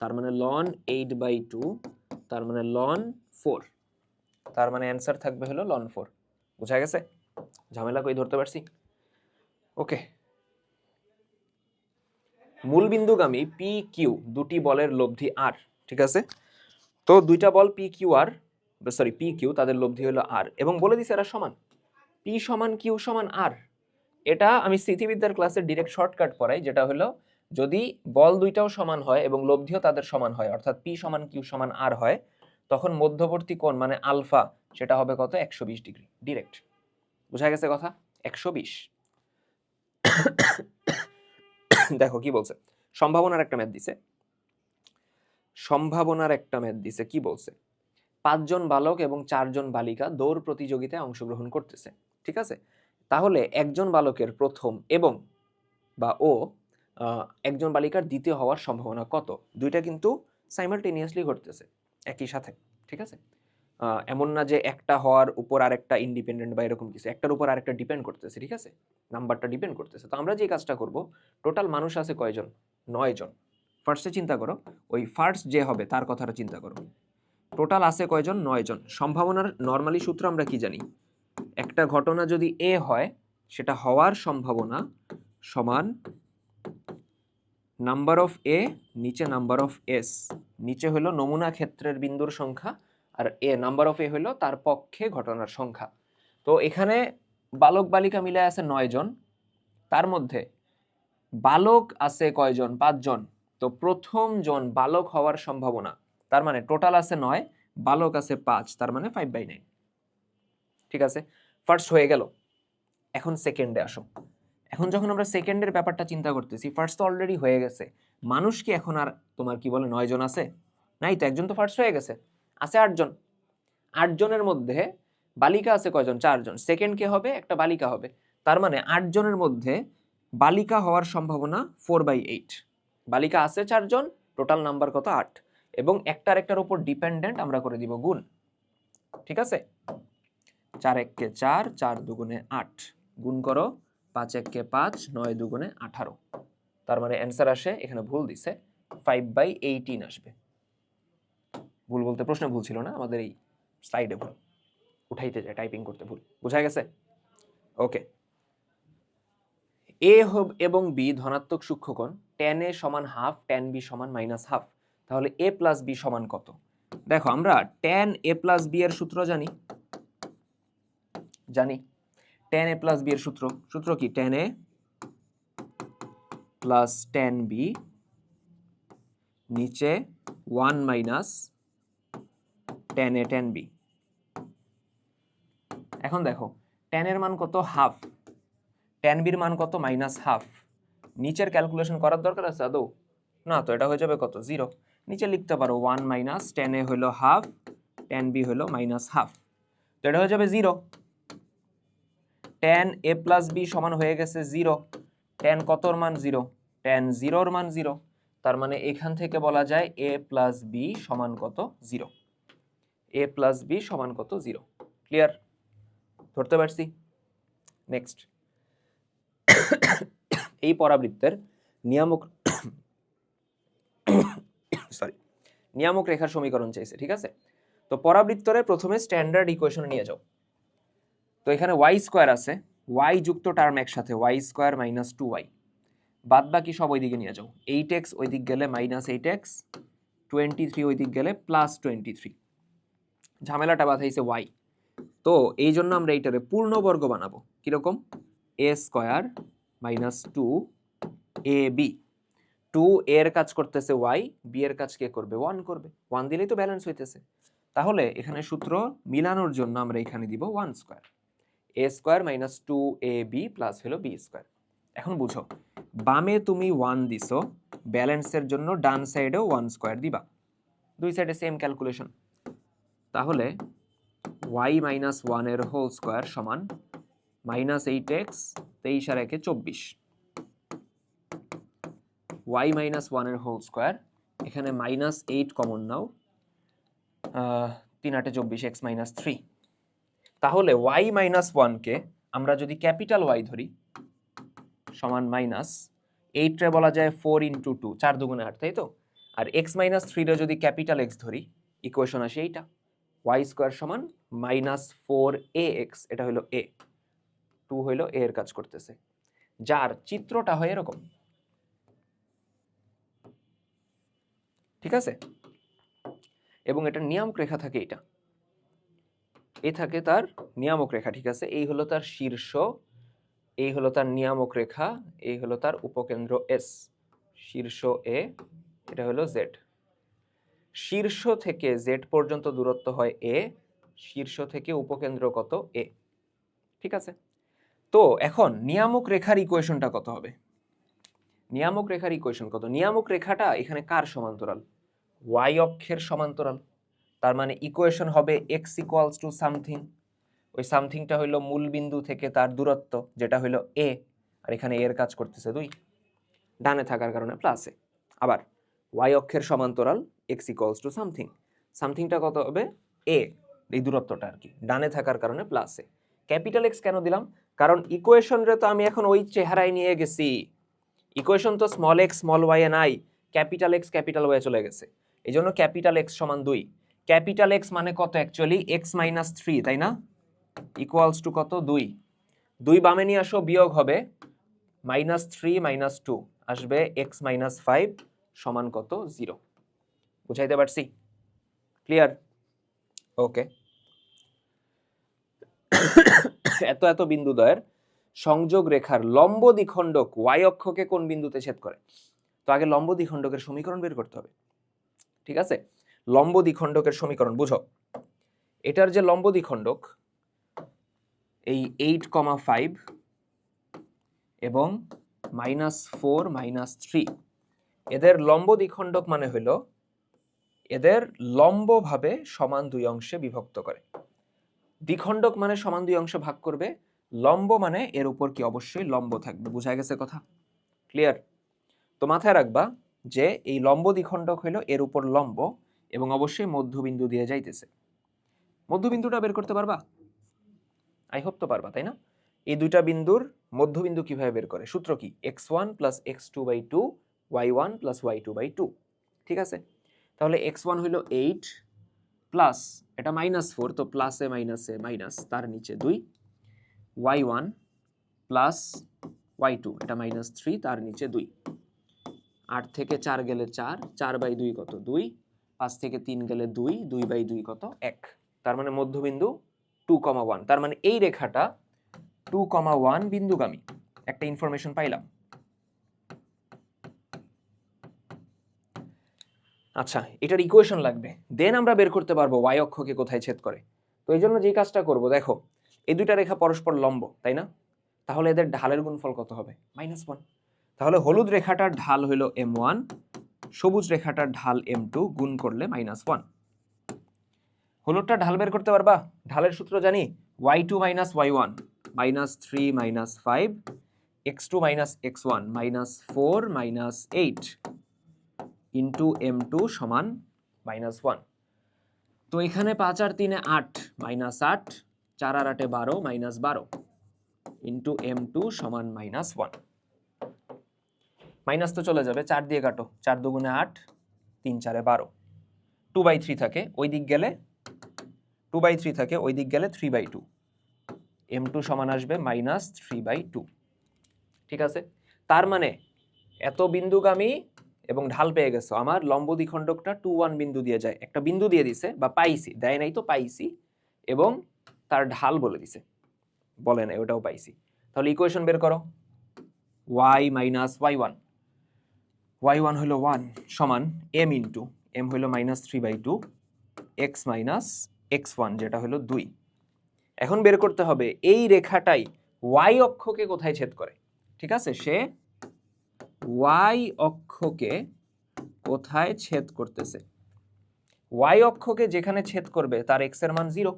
তার মানে লন 8/2, তার মানে লন 4, তার মানে অ্যান্সার থাকবে হলো লন 4। বুঝা গেছে? ঝামেলা কই ধরতে পারছি? ওকে, মূলবিন্দুগামী পি কিউ দুটি বলের লব্ধি আর। ঠিক আছে, তো দুইটা বল P Q R, sorry P Q, তাদের লব্ধি হলো আর, এবং বলে দিছে এরা সমান, পি সমান কিউ সমান আর। এটা আমি স্থিতিবিদ্যার ক্লাসে ডিরেক্ট শর্টকাট পড়াই, যেটা হলো যদি বল দুইটাও সমান হয় এবং লব্ধিও তাদের সমান হয়, অর্থাৎ পি সমান কিউ সমান আর হয়, তখন মধ্যবর্তী কোণ মানে আলফা, সেটা হবে কত, 120 ডিগ্রি। ডিরেক্ট বুঝা গেছে কথা, 120। দেখো কি বলছে, সম্ভাবনার একটা ম্যাথ দিছে, কি বলছে, 5 জন বালক এবং 4 জন বালিকা দৌড় প্রতিযোগিতায় অংশগ্রহণ করতেছে। ঠিক আছে, তাহলে একজন বালকের প্রথম এবং বা ও একজন বালিকার দ্বিতীয় হওয়ার সম্ভাবনা কত? দুইটা কিন্তু সাইমালটেনিয়াসলি ঘটতেছে একই সাথে। ঠিক আছে, এমন না যে একটা হওয়ার উপর আরেকটা ইন্ডিপেন্ডেন্ট বা এরকম কিছু, একটার উপর আরেকটা ডিপেন্ড করতেছে। ঠিক আছে, নাম্বারটা ডিপেন্ড করতেছে। তো আমরা যে কাজটা করব, টোটাল মানুষ আছে কয়জন, 9 জন। ফার্স্টে চিন্তা করো, ওই ফার্স্ট যে হবে তার কথাটা চিন্তা করো, টোটাল আছে কয়জন, 9 জন। সম্ভাবনার নরমালি সূত্র আমরা কি জানি, একটা ঘটনা যদি এ হয়, সেটা হওয়ার সম্ভাবনা সমান নাম্বার অফ এ নিচে নাম্বার অফ এস, নিচে হলো নমুনা ক্ষেত্রের বিন্দুর সংখ্যা, আর এ নাম্বার অফ এ হলো তার পক্ষে ঘটনার সংখ্যা। তো এখানে বালক বালিকা মিলে আছে 9 জন, তার মধ্যে বালক আছে কয়জন, 5 জন। তো প্রথম জন বালক হওয়ার সম্ভাবনা, তার মানে টোটাল আছে 9, বালক আছে 5, তার মানে 5/9। ঠিক আছে, ফার্স্ট হয়ে গেল। এখন সেকেন্ডে আসো। এখন যখন আমরা সেকেন্ডের ব্যাপারটা চিন্তা করতেছি, ফার্স্ট তো অলরেডি হয়ে গেছে, মানুষ কি এখন আর তোমার কি বলে 9 জন আছে? নাই তো, একজন তো ফার্স্ট হয়ে গেছে, আছে 8 জন। 8 জনের মধ্যে বালিকা আছে কয়জন? 4 জন। সেকেন্ড কে হবে? একটা বালিকা হবে। তার মানে 8 জনের মধ্যে বালিকা হওয়ার সম্ভাবনা 4/8। বালিকা আছে 4 জন, টোটাল নাম্বার কত? 8। এবং একটার একটার উপর ডিপেন্ডেন্ট আমরা করে দিব গুণ। ঠিক আছে, 4 1 4, 4 2 8, গুণ করো 5 1 5, 9 2 18। তার মানে অ্যান্সার আসে, এখানে ভুল দিছে, 5/18 আসবে। ভুল বলতে প্রশ্নে ভুল ছিল না, আমাদের এই স্লাইডে ভুল, উঠাইতে যায় টাইপিং করতে ভুল। বুঝা গেছে? ওকে। এ এবং বি ধনাত্মক সূক্ষ্মকোণ, tan a সমান হাফ, tan b সমান -হাফ। তাহলে a প্লাস b সমান কত? দেখো আমরা tan a প্লাস b এর সূত্র জানি। tan a প্লাস b এর সূত্র কি? tan a plus tan b নিচে 1 minus tan a tan b। এখন দেখো tan এর মান কত? হাফ। tan b এর মান কত? -হাফ। নিচের ক্যালকুলেশন করার দরকার আছে আদৌ? না তো, এটা হয়ে যাবে কত? 0। নিচে লিখতে পারো 1 মাইনাস tan a হলো হাফ, tan b হলো -হাফ। তো এটা হয়ে যাবে 0। tan a প্লাস b সমান হয়ে গেছে 0। tan কতর মান? 0। tan 0 এর মান 0। তার মানে এখান থেকে বলা যায় a প্লাস b সমান কত? 0। a প্লাস b সমান কত? 0। ক্লিয়ার? ধরতে পারছি? নেক্সট, এই পরাবৃত্তের নিয়ামক নিয়ামক রেখার সমীকরণ চাইছে। ঠিক আছে, তো পরাবৃত্তরে প্রথমে স্ট্যান্ডার্ড ইকুয়েশন নিয়ে যাও। তো এখানে ওয়াই স্কোয়ার আছে, ওয়াই যুক্ত টার্ম একসাথে, ওয়াই স্কোয়ার মাইনাস 2y, বাদ বাকি সব ওইদিকে নিয়ে যাও। 8x ওই দিক গেলে -8x, 23 ওই দিক গেলে +23। ঝামেলাটা বাঁধাইছে ওয়াই। তো এই জন্য আমরা এইটারে পূর্ণবর্গ বানাবো। কিরকম? a square minus 2ab। 2 এর কাজ করতেছে y, b এর কাজ কে করবে? 1 করবে। 1 দিলেই তো ব্যালেন্স হইতেছে। তাহলে এখানে সূত্র মিলানোর জন্য আমরা এখানে দিব 1 square, a square minus 2ab plus হলো b স্কোয়ার। এখন বুঝো, বামে তুমি 1 দিছো, ব্যালেন্সের জন্য ডান সাইডেও 1 স্কোয়ার দিবা। দুই সাইডে সেম ক্যালকুলেশন। তাহলে y মাইনাস 1 এর হোল স্কোয়ার সমান -8x, 23 আর 1 24। y মাইনাস 1 এর হোল স্কোয়ার, এখানে -8 কমন নাও, 3 8 24, x মাইনাস 3। তাহলে y মাইনাস 1 কে আমরা যদি ক্যাপিটাল Y ধরি সমান -8 রে বলা যায় 4 × 2, 4 2 8, তাই তো? আর x মাইনাস 3 রে যদি ক্যাপিটাল X ধরি, ইকুয়েশন আসে এইটা, y স্কোয়ার সমান -4ax। এটা হলো a, 2 হইলো a এর কাজ করতেছে, যার চিত্রটা হয় এরকম। ঠিক আছে, এবং এটা নিয়ামক রেখা থাকে, এটা এই থাকে তার নিয়ামক রেখা। ঠিক আছে, এই হলো তার শীর্ষ, এই হলো তার নিয়ামক রেখা, এই হলো তার উপকেন্দ্র S, শীর্ষ A, এটা হলো Z। শীর্ষ থেকে Z পর্যন্ত দূরত্ব হয় a, শীর্ষ থেকে উপকেন্দ্র কত? A। ঠিক আছে, তো এখন নিয়ামক রেখার ইকুয়েশনটা কত হবে? নিয়ামক রেখার ইকুয়েশন কত? নিয়ামক রেখাটা এখানে কার সমান্তরাল? y অক্ষের সমান্তরাল। তার মানে ইকুয়েশন হবে x ইকুয়ালস টু সামথিং। ওই সামথিংটা হইলো মূল বিন্দু থেকে তার দূরত্ব, যেটা হইলো a, আর এখানে a এর কাজ করতেছে 2, ডানে থাকার কারণে প্লাসে। আবার y অক্ষের সমান্তরাল x ইকুয়ালস টু সামথিং, সামথিংটা কত হবে? a, এই দূরত্বটা আর কি, ডানে থাকার কারণে প্লাসে। ক্যাপিটাল X কেন দিলাম? কারণ ইকুয়েশন রে তো আমি এখন ওই চেহারায় নিয়ে গেছি। ইকুয়েশন তো স্মল x স্মল y এ নাই, ক্যাপিটাল X ক্যাপিটাল y এ চলে গেছে। এই জন্য ক্যাপিটাল X সমান 2। ক্যাপিটাল X মানে কত অ্যাকচুয়ালি? x মাইনাস 3, তাই না? ইকুয়ালস টু কত? 2। 2 বামে নিয়ে আসো, বিয়োগ হবে -3 - 2, আসবে x মাইনাস 5 সমান কত? 0। বুঝাইতে পারছি? ক্লিয়ার? ওকে। এত এত বিন্দুদ্বয়ের সংযোগ রেখার লম্ব দ্বিখণ্ডক y অক্ষকে কোন বিন্দুতে ছেদ করে? তো আগে লম্ব দ্বিখণ্ডকের সমীকরণ বের করতে হবে। ঠিক আছে, লম্ব দ্বিখণ্ডকের সমীকরণ বুঝো। এটার যে লম্ব দ্বিখণ্ডক, এই 8,5 এবং -4 - 3, এদের লম্ব দ্বিখণ্ডক মানে হলো এদের লম্বভাবে সমান দুই অংশে বিভক্ত করে। দ্বিখণ্ডক মানে সমান দুই অংশে ভাগ করবে, লম্ব মানে এর উপর কি অবশ্যই লম্ব থাকবে। বুঝা গেছে কথা? ক্লিয়ার? তো মাথায় রাখবা যে এই লম্ব দ্বিখণ্ডক হইল এর উপর লম্ব এবং অবশ্যই মধ্যবিন্দু দিয়ে যাইতেছে। মধ্যবিন্দুটা বের করতে পারবা? আই হোপ তো পারবা, তাই না? এই দুইটা বিন্দুর মধ্যবিন্দু কিভাবে বের করে? সূত্র কি? x1 + x2/2 y1 + y2/2। ঠিক আছে, তাহলে x1 হইল 8 প্লাস এটা -4, তো প্লাসে মাইনাসে মাইনাস, তার নিচে 2, y1 প্লাস y2 এটা -3, তার নিচে 2, 8 থেকে 4 গেলে 4, 4/2 কত? 2, 5 থেকে 3 গেলে 2, 2/2 কত? 1। তার মানে মধ্যবিন্দু 2,1। তার মানে এই রেখাটা 2,1 বিন্দুগামী। একটা ইনফরমেশন পাইলাম। আচ্ছা, এটার ইকুয়েশন লাগবে, দেন আমরা বের করতে পারবো y অক্ষকে কোথায় ছেদ করে। তো এই জন্য যে কাজটা করব, দেখো এই দুইটা রেখা পরস্পর লম্ব, তাই না? তাহলে এদের ঢালের গুণফল কত হবে? -1। তাহলে হলুদ রেখাটার ঢাল হইল m1, সবুজ রেখাটার ঢাল m2, গুণ করলে -1। হলুদটা ঢাল বের করতে পারবা? ঢালের সূত্র জানি, y2 - y1 -3 -5, x2 - x1 -4 -8 into m2 সমান -1। তো এখানে 5 আর 3 8, -8, 4 আর 8 12, -12 ইন্টু m2 সমান -1। মাইনাস তো চলে যাবে, 4 দিয়ে কাটো, 4 দুগুণে 8, 3 4 12, 2/3 থাকে ওই দিক গেলে, 2/3 থাকে ওই দিক গেলে 3/2, m2 সমান আসবে -3/2। ঠিক আছে, তার মানে এত বিন্দুগামী এবং ঢাল পেয়ে গেছো। আমার লম্ব দ্বিখণ্ডকটা 2,1 বিন্দু দিয়ে যায়, একটা বিন্দু দিয়ে দিছে, বা পাইছি, দেয় নাই তো পাইছি, এবং তার ঢাল বলে দিছে, বলে নাই, ওটাও পাইছি। তাহলে ইকুয়েশন বের করো, y - y1, y1 হলো 1 সমান m ইন্টু m হলো -3/2 x - x1 যেটা হলো 2। এখন বের করতে হবে এই রেখাটাই y অক্ষকে কোথায় ছেদ করে। ঠিক আছে, সে y অক্ষকে কোথায় ছেদ করতেছে। y অক্ষকে যেখানে ছেদ করবে তার x এর মান 0,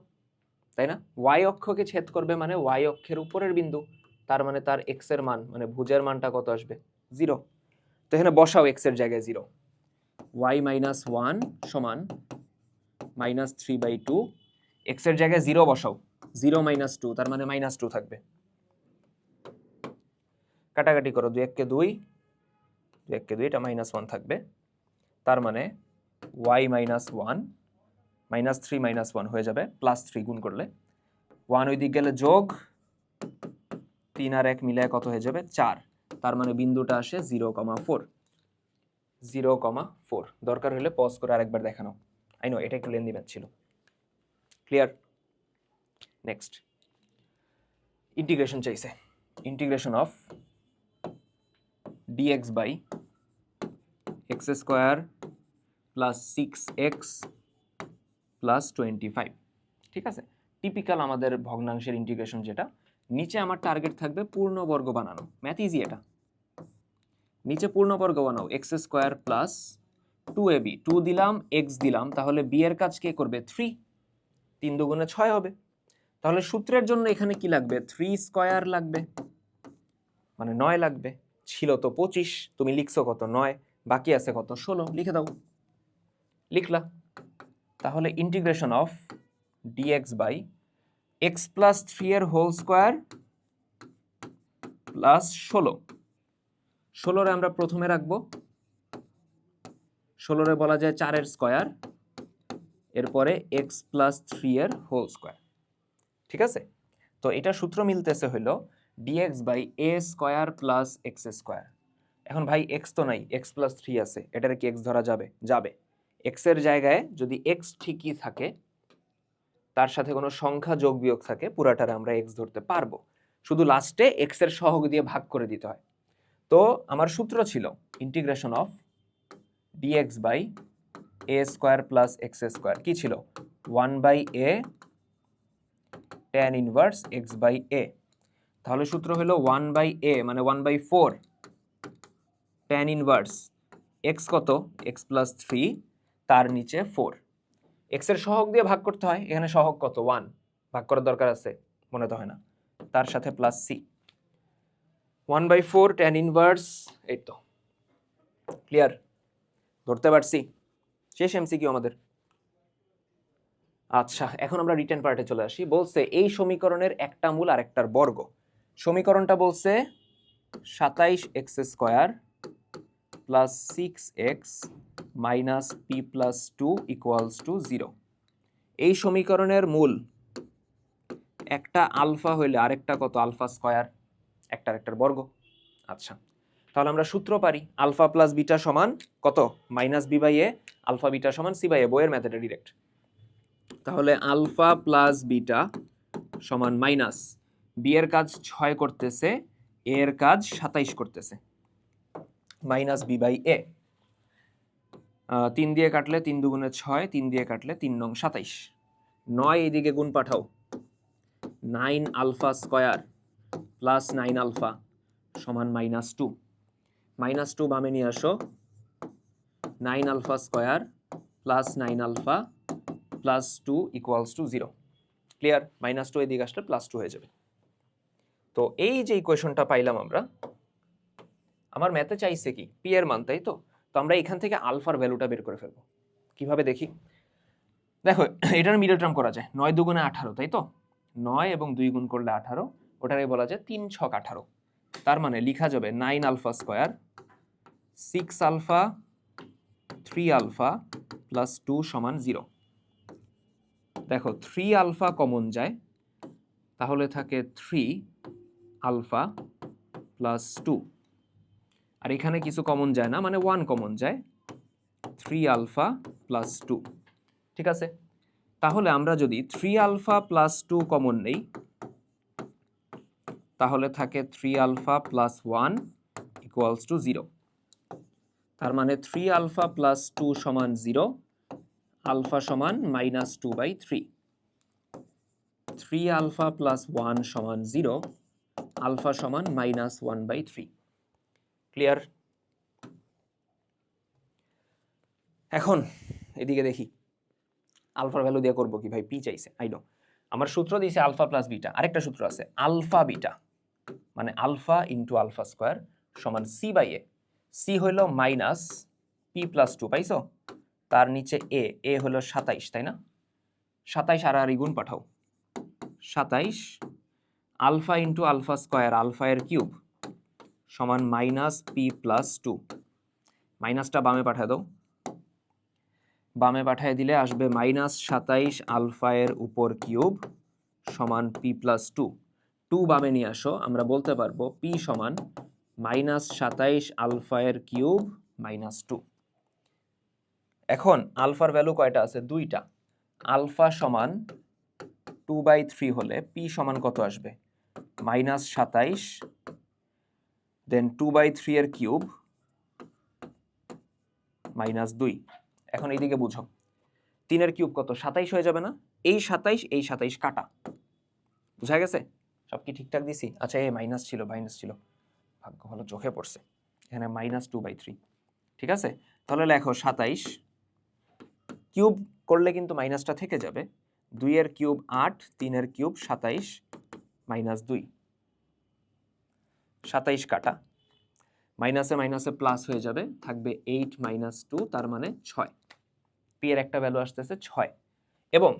তাই না? y অক্ষকে ছেদ করবে মানে y অক্ষের উপরের বিন্দু, তার মানে তার x এর মান, মানে ভুজের মানটা কত আসবে? 0। তো এখানে বসাও x এর জায়গায় 0, y - 1 সমান -3/2, x এর জায়গায় 0 বসাও, 0 - 2, তার মানে -2 থাকবে। কাটাকাটি করো, 2 1 2, 2 1 2, এটা -1 থাকবে। তার মানে y - 1 -3 - 1 হয়ে যাবে +3 গুণ করলে, 1 ওই দিক গেলে যোগ, 3 আর 1 মিলায় কত হয়ে যাবে? 4। তার মানে বিন্দুটা আসে 0,4, 0,4। দরকার হলে পজ করে আরেকবার দেখানো। আই নো এটা একটু লেন্দি ম্যাথ ছিল। ক্লিয়ার? নেক্সট, ইন্টিগ্রেশন চাইছে। Integration of dx by x square plus 6x plus 25। ঠিক আছে, টিপিক্যাল আমাদের ভগ্নাংশের ইন্টিগ্রেশন যেটা। নিচে আমার টার্গেট থাকবে পূর্ণবর্গ বানানো, ম্যাথ ইজি এটা। নিচে পূর্ণবর্গ বানাও, এক্স স্কোয়ার প্লাস 2ab, 2 দিলাম, x দিলাম, তাহলে b এর কাজ কে করবে? 3, 3 দুগুণে 6 হবে। তাহলে সূত্রের জন্য এখানে কি লাগবে? 3 স্কোয়ার লাগবে, মানে 9 লাগবে। ছিল তো 25, তুমি লিখছো কত? 9, বাকি আছে কত? 16, লিখে দাও। লিখলা। তাহলে integration of dx by x plus 3 এর হোল স্কোয়ার প্লাস 16। 16 আমরা প্রথমে রাখবো, 16 বলা যায় 4 এর স্কোয়ার, এরপরে x প্লাস 3 এর হোল স্কোয়ার। ঠিক আছে, তো এটা সূত্র মিলতেছে হইল dx by a square plus x square. এখন ভাই x তো নাই, x প্লাস 3 আছে, এটারে কি x ধরা যাবে? যাবে। x এর জায়গায় যদি x ঠিকই থাকে, তার সাথে কোনো সংখ্যা যোগ বিয়োগ থাকে, পুরাটারে আমরা x ধরতে পারবো, শুধু লাস্টে x এর সহগ দিয়ে ভাগ করে দিতে হয়। তো আমার সূত্র ছিল integration of dx by a square plus x square, কি ছিল? 1/a tan inverse x by a। তাহলে সূত্র হলো 1/a মানে 1/4 tan ইনভার্স x কত? x প্লাস 3, তার নিচে 4। এক্স এর সহগ দিয়ে ভাগ করতে হয়, এখানে সহগ কত 1, ভাগ করার দরকার আছে মনে তো হয় না, তার সাথে প্লাস সি 1/4 tan ইনভার্স। এই তো ক্লিয়ার, ধরতে পারছি, শেষ এমসিকিউ আমাদের। আচ্ছা, এখন আমরা রিটেন পার্টে চলে আসি। বলছে এই সমীকরণের একটা মূল আর একটার বর্গ। সমীকরণটা বলছে 27x² plus 6x minus P plus 2 equals to 0। এই সমীকরণের মূল একটা আলফা হইলে আরেকটা কত আলফা স্কয়ার, একটার বর্গ। আচ্ছা, তাহলে আমরা সূত্র পারি আলফা প্লাস বিটা সমান কত minus B by A, alpha beta সমান সি বাই এ, বইয়ের মেথডে ডিরেক্ট। তাহলে আলফা প্লাস বিটা সমান মাইনাস বি এর কাজ 6 করতেছে, এ এর কাজ 27 করতেছে, মাইনাস বি বাই এ। 3 দিয়ে কাটলে 3 দুগুণে 6, 3 দিয়ে কাটলে 3 নং 27, 9 এইদিকে গুণ পাঠাও, 9 আলফা স্কয়ার প্লাস 9 আলফা সমান মাইনাস 2, মাইনাস 2 বামে নিয়ে আসো, 9 alpha square plus 9 alpha plus 2 equals to 0। Clear, minus 2 এদিকে আসলে প্লাস 2 হয়ে যাবে। তো এই যে ইকুয়েশনটা পাইলাম আমরা, আমার ম্যাথে চাইছে কি পি এর মান, তাই তো। তো আমরা এখান থেকে আলফার ভ্যালুটা বের করে ফেলবো। কিভাবে দেখি, দেখো এটার মিডল টার্ম করা যায়, 9 দুগুণে 18, তাই তো, 9 এবং 2 গুণ করলে 18, ওটারে বলা যায় 3 ছক 18। তার মানে লেখা যাবে 9 alpha square 6 alpha 3 alpha plus 2 সমান 0। দেখো 3 আলফা কমন যায়, তাহলে থাকে 3 আলফা প্লাস 2, আর এখানে কিছু কমন যায় না, মানে 1 কমন যায়, 3 আলফা প্লাস 2। ঠিক আছে, তাহলে আমরা যদি 3 আলফা প্লাস 2 কমন নেই, তাহলে থাকে 3 আলফা প্লাস 1 ইকুয়ালস টু 0। তার মানে 3 আলফা প্লাস 2 সমান 0, আলফা সমান মাইনাস 2/3। 3 আলফা প্লাস 1 সমান 0, আলফা সমান মাইনাস 1/3। ক্লিয়ার? এখন এদিকে দেখি আলফার ভ্যালু দিয়ে করবো কি, ভাই পি চাইছে, আই নো। আমার সূত্র দিয়েছে আলফা প্লাস বিটা, আরেকটা সূত্র আছে আলফা বিটা, মানে আলফা ইন্টু আলফা স্কোয়ার সমান সি বাই এ। সি হইল মাইনাস পি প্লাস 2, পাইছো, তার নিচে এ হলো 27, তাই না, 27 আর গুণ পাঠাও, 27 alpha into alpha square alpha এর কিউব সমান মাইনাস পি প্লাস 2। মাইনাসটা বামে পাঠায় দাও, বামে পাঠিয়ে দিলে আসবে মাইনাস 27 আলফা এর উপর কিউব সমান পি প্লাস 2। 2 বামে নিয়ে আসো, আমরা বলতে পারবো পি সমান মাইনাস 27 আলফা এর কিউব মাইনাস 2। এখন আলফার ভ্যালু কয়টা আছে, 2টা। আলফা সমান 2/3 হলে পি সমান কত আসবে, মাইনাস 27 দেন 2/3 এর কিউব মাইনাস 2। এখন এইদিকে বুঝো, 3 এর কিউব কত, 27 হয়ে যাবে না, এই 27 কাটা, বুঝা গেছে? সব কি ঠিকঠাক দিছি? আচ্ছা, এই মাইনাস ছিল, ভাগ্য ভালো চোখে পড়ছে, এখানে মাইনাস 2/3। ঠিক আছে, তাহলে লেখো 27 কিউব করলে কিন্তু মাইনাসটা থেকে যাবে, 2 এর কিউব 8, 3 এর কিউব 27 মাইনাস 2, 27 কাটা, মাইনাসে মাইনাসে প্লাস হয়ে যাবে, থাকবে 8 মাইনাস 2, তার মানে 6। পি এর একটা ভ্যালু আসতেছে 6, এবং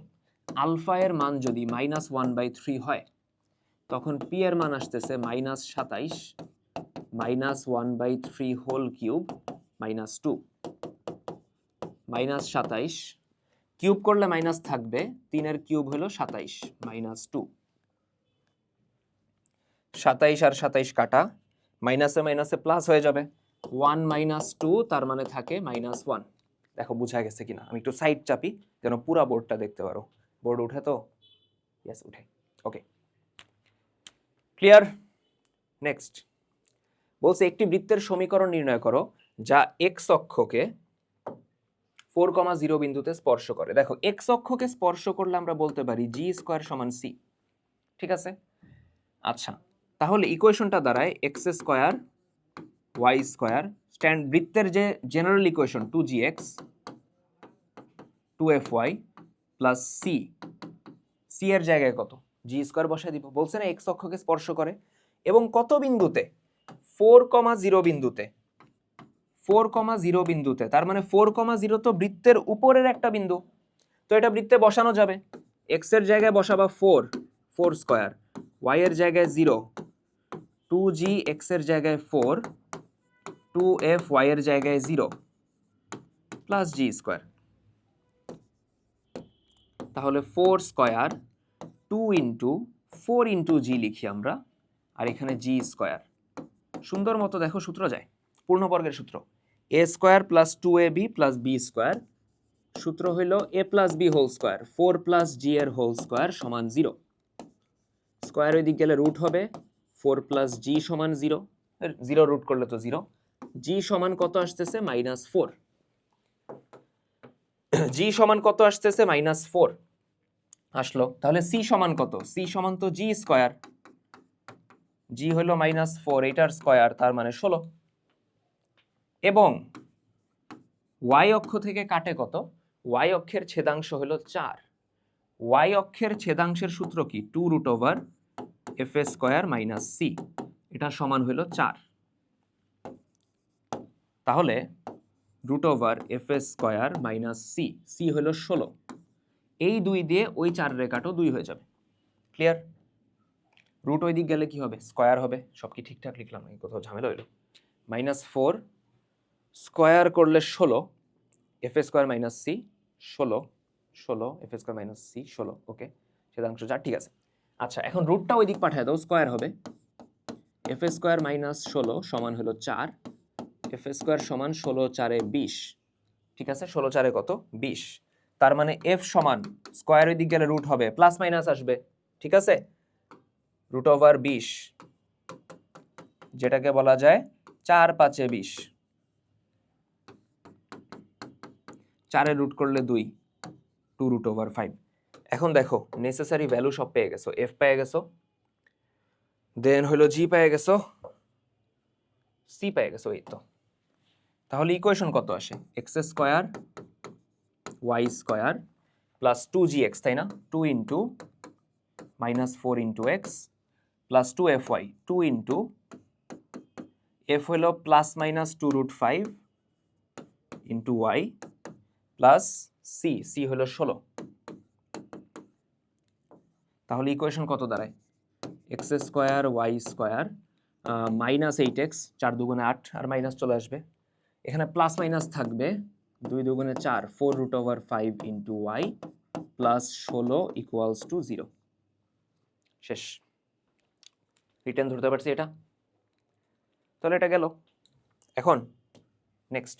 আলফা এর মান যদি মাইনাস 1/3 হয়, তখন পি এর মান আসতেছে minus 27 minus 1/3 whole cube minus 2। Minus 27 cube করলে মাইনাস থাকবে, 3 এর কিউব হলো 27 মাইনাস 2। 27 আর 27 কাটা, মাইনাসে মাইনাসে প্লাস হয়ে যাবে, 1 মাইনাস 2, তার মানে থাকে মাইনাস 1। দেখো বুঝা গেছে কিনা, আমি একটু সাইড চাপি যেন পুরা বোর্ডটা দেখতে পারো। বোর্ড উঠে তো? ইয়েস উঠে, ওকে ক্লিয়ার। নেক্সট বলছে একটি বৃত্তের সমীকরণ নির্ণয় করো যা এক্স অক্ষকে 4,0 বিন্দুতে স্পর্শ করে। দেখো এক্স অক্ষকে স্পর্শ করলে আমরা বলতে পারি জি স্কোয়ার সমান সি। ঠিক আছে, আচ্ছা তাহলে ইকুয়েশনটা দাঁড়ায় এক্স স্কোয়ার ওয়াই স্কোয়ার, বৃত্তের যে general equation 2gx 2fy plus C, C এর জায়গায় কত, জি স্কোয়ার বসায় দিব। বলছে না এক্স অক্ষকে স্পর্শ করে, এবং কত বিন্দুতে, 4,0 বিন্দুতে, 4,0 বিন্দুতে। তার মানে 4,0 তো বৃত্তের উপরের একটা বিন্দু, তো এটা বৃত্তে বসানো যাবে। এক্স এর জায়গায় বসাবা 4 স্কোয়ার, ওয়াই এর জায়গায় 0, 2g এক্স এর জায়গায় 4, 2f ওয়াই এর জায়গায় 0 প্লাস জি স্কোয়ার। তাহলে 4 স্কোয়ার 2 ইন্টু 4 ইন্টু জি লিখি আমরা, আর এখানে জি স্কোয়ার। সুন্দর মতো দেখো সূত্র যায়, পূর্ণবর্গের সূত্র, a square plus 2ab plus b square, সূত্র হইল a plus b whole square 4 plus g এর হোল স্কোয়ার সমান 0। স্কোয়ার ওই দিক গেলে রুট হবে, 4 প্লাস জি সমান 0, 0 রুট করলে তো 0, জি সমান কত আসতেছে -4, জি সমান কত আসতেছে -4 আসলো। তাহলে সি সমান কত, সি সমান তো জি স্কোয়ার, জি হলো -4, এটার স্কোয়ার, তার মানে 16। এবং ওয়াই অক্ষ থেকে কাটে কত, ওয়াই অক্ষের ছেদাংশ হলো 4, ওয়াই অক্ষের ছেদাংশের সূত্র কি, 2√f স্কোয়ার মাইনাস সি, এটা সমান হলো 4। তাহলে √f square minus C, C হলো 16, এই 2 দিয়ে ওই 4 রে কাটো, 2 হয়ে যাবে। ক্লিয়ার? রুট ওই দিক গেলে কি হবে, স্কোয়ার হবে। সব কি ঠিকঠাক লিখলাম নাকি কোথাও ঝামেলা হইলো? -4 স্কোয়ার করলে 16, F square minus C 16, F square minus C 16, okay, ছেদাংশ 4, ঠিক আছে। আচ্ছা, এখন রুটটা ওই দিক পাঠায় দাও, স্কোয়ার হবে, এফ স্কোয়ার মাইনাস 16 সমান হলো 4, এফ স্কোয়ার সমান 16 4 20, ঠিক আছে, 16 4 কত, 20। তার মানে এফ সমান, স্কোয়ার ওই দিক গেলে রুট হবে, প্লাস মাইনাস আসবে, ঠিক আছে, √20, যেটাকে বলা যায় 4 5 20, 4 রুট করলে 2, 2√5। এখন দেখো নেসেসারি ভ্যালু সব পেয়ে গেছো, এফ পেয়ে গেছো, দেন হলো জি পেয়ে গেছো, সি পেয়ে গেছো, এই তো। তাহলে ইকুয়েশন কত আসে, x square y square plus 2gx, তাই না, 2 into -4 into x plus 2fy, 2 into f হলো plus minus 2√5 into y plus C, C হলো 16। তাহলে ইকুয়েশন কত দাঁড়ায়, x square y square -8x, 4 2 8, আর মাইনাস চলে আসবে, এখানে প্লাস মাইনাস থাকবে, 2 2 4, 4√5 into y plus 16 equals to 0। শেষ, রিটার্ন ধরতে পারছি এটা। তাহলে এটা গেল। এখন নেক্সট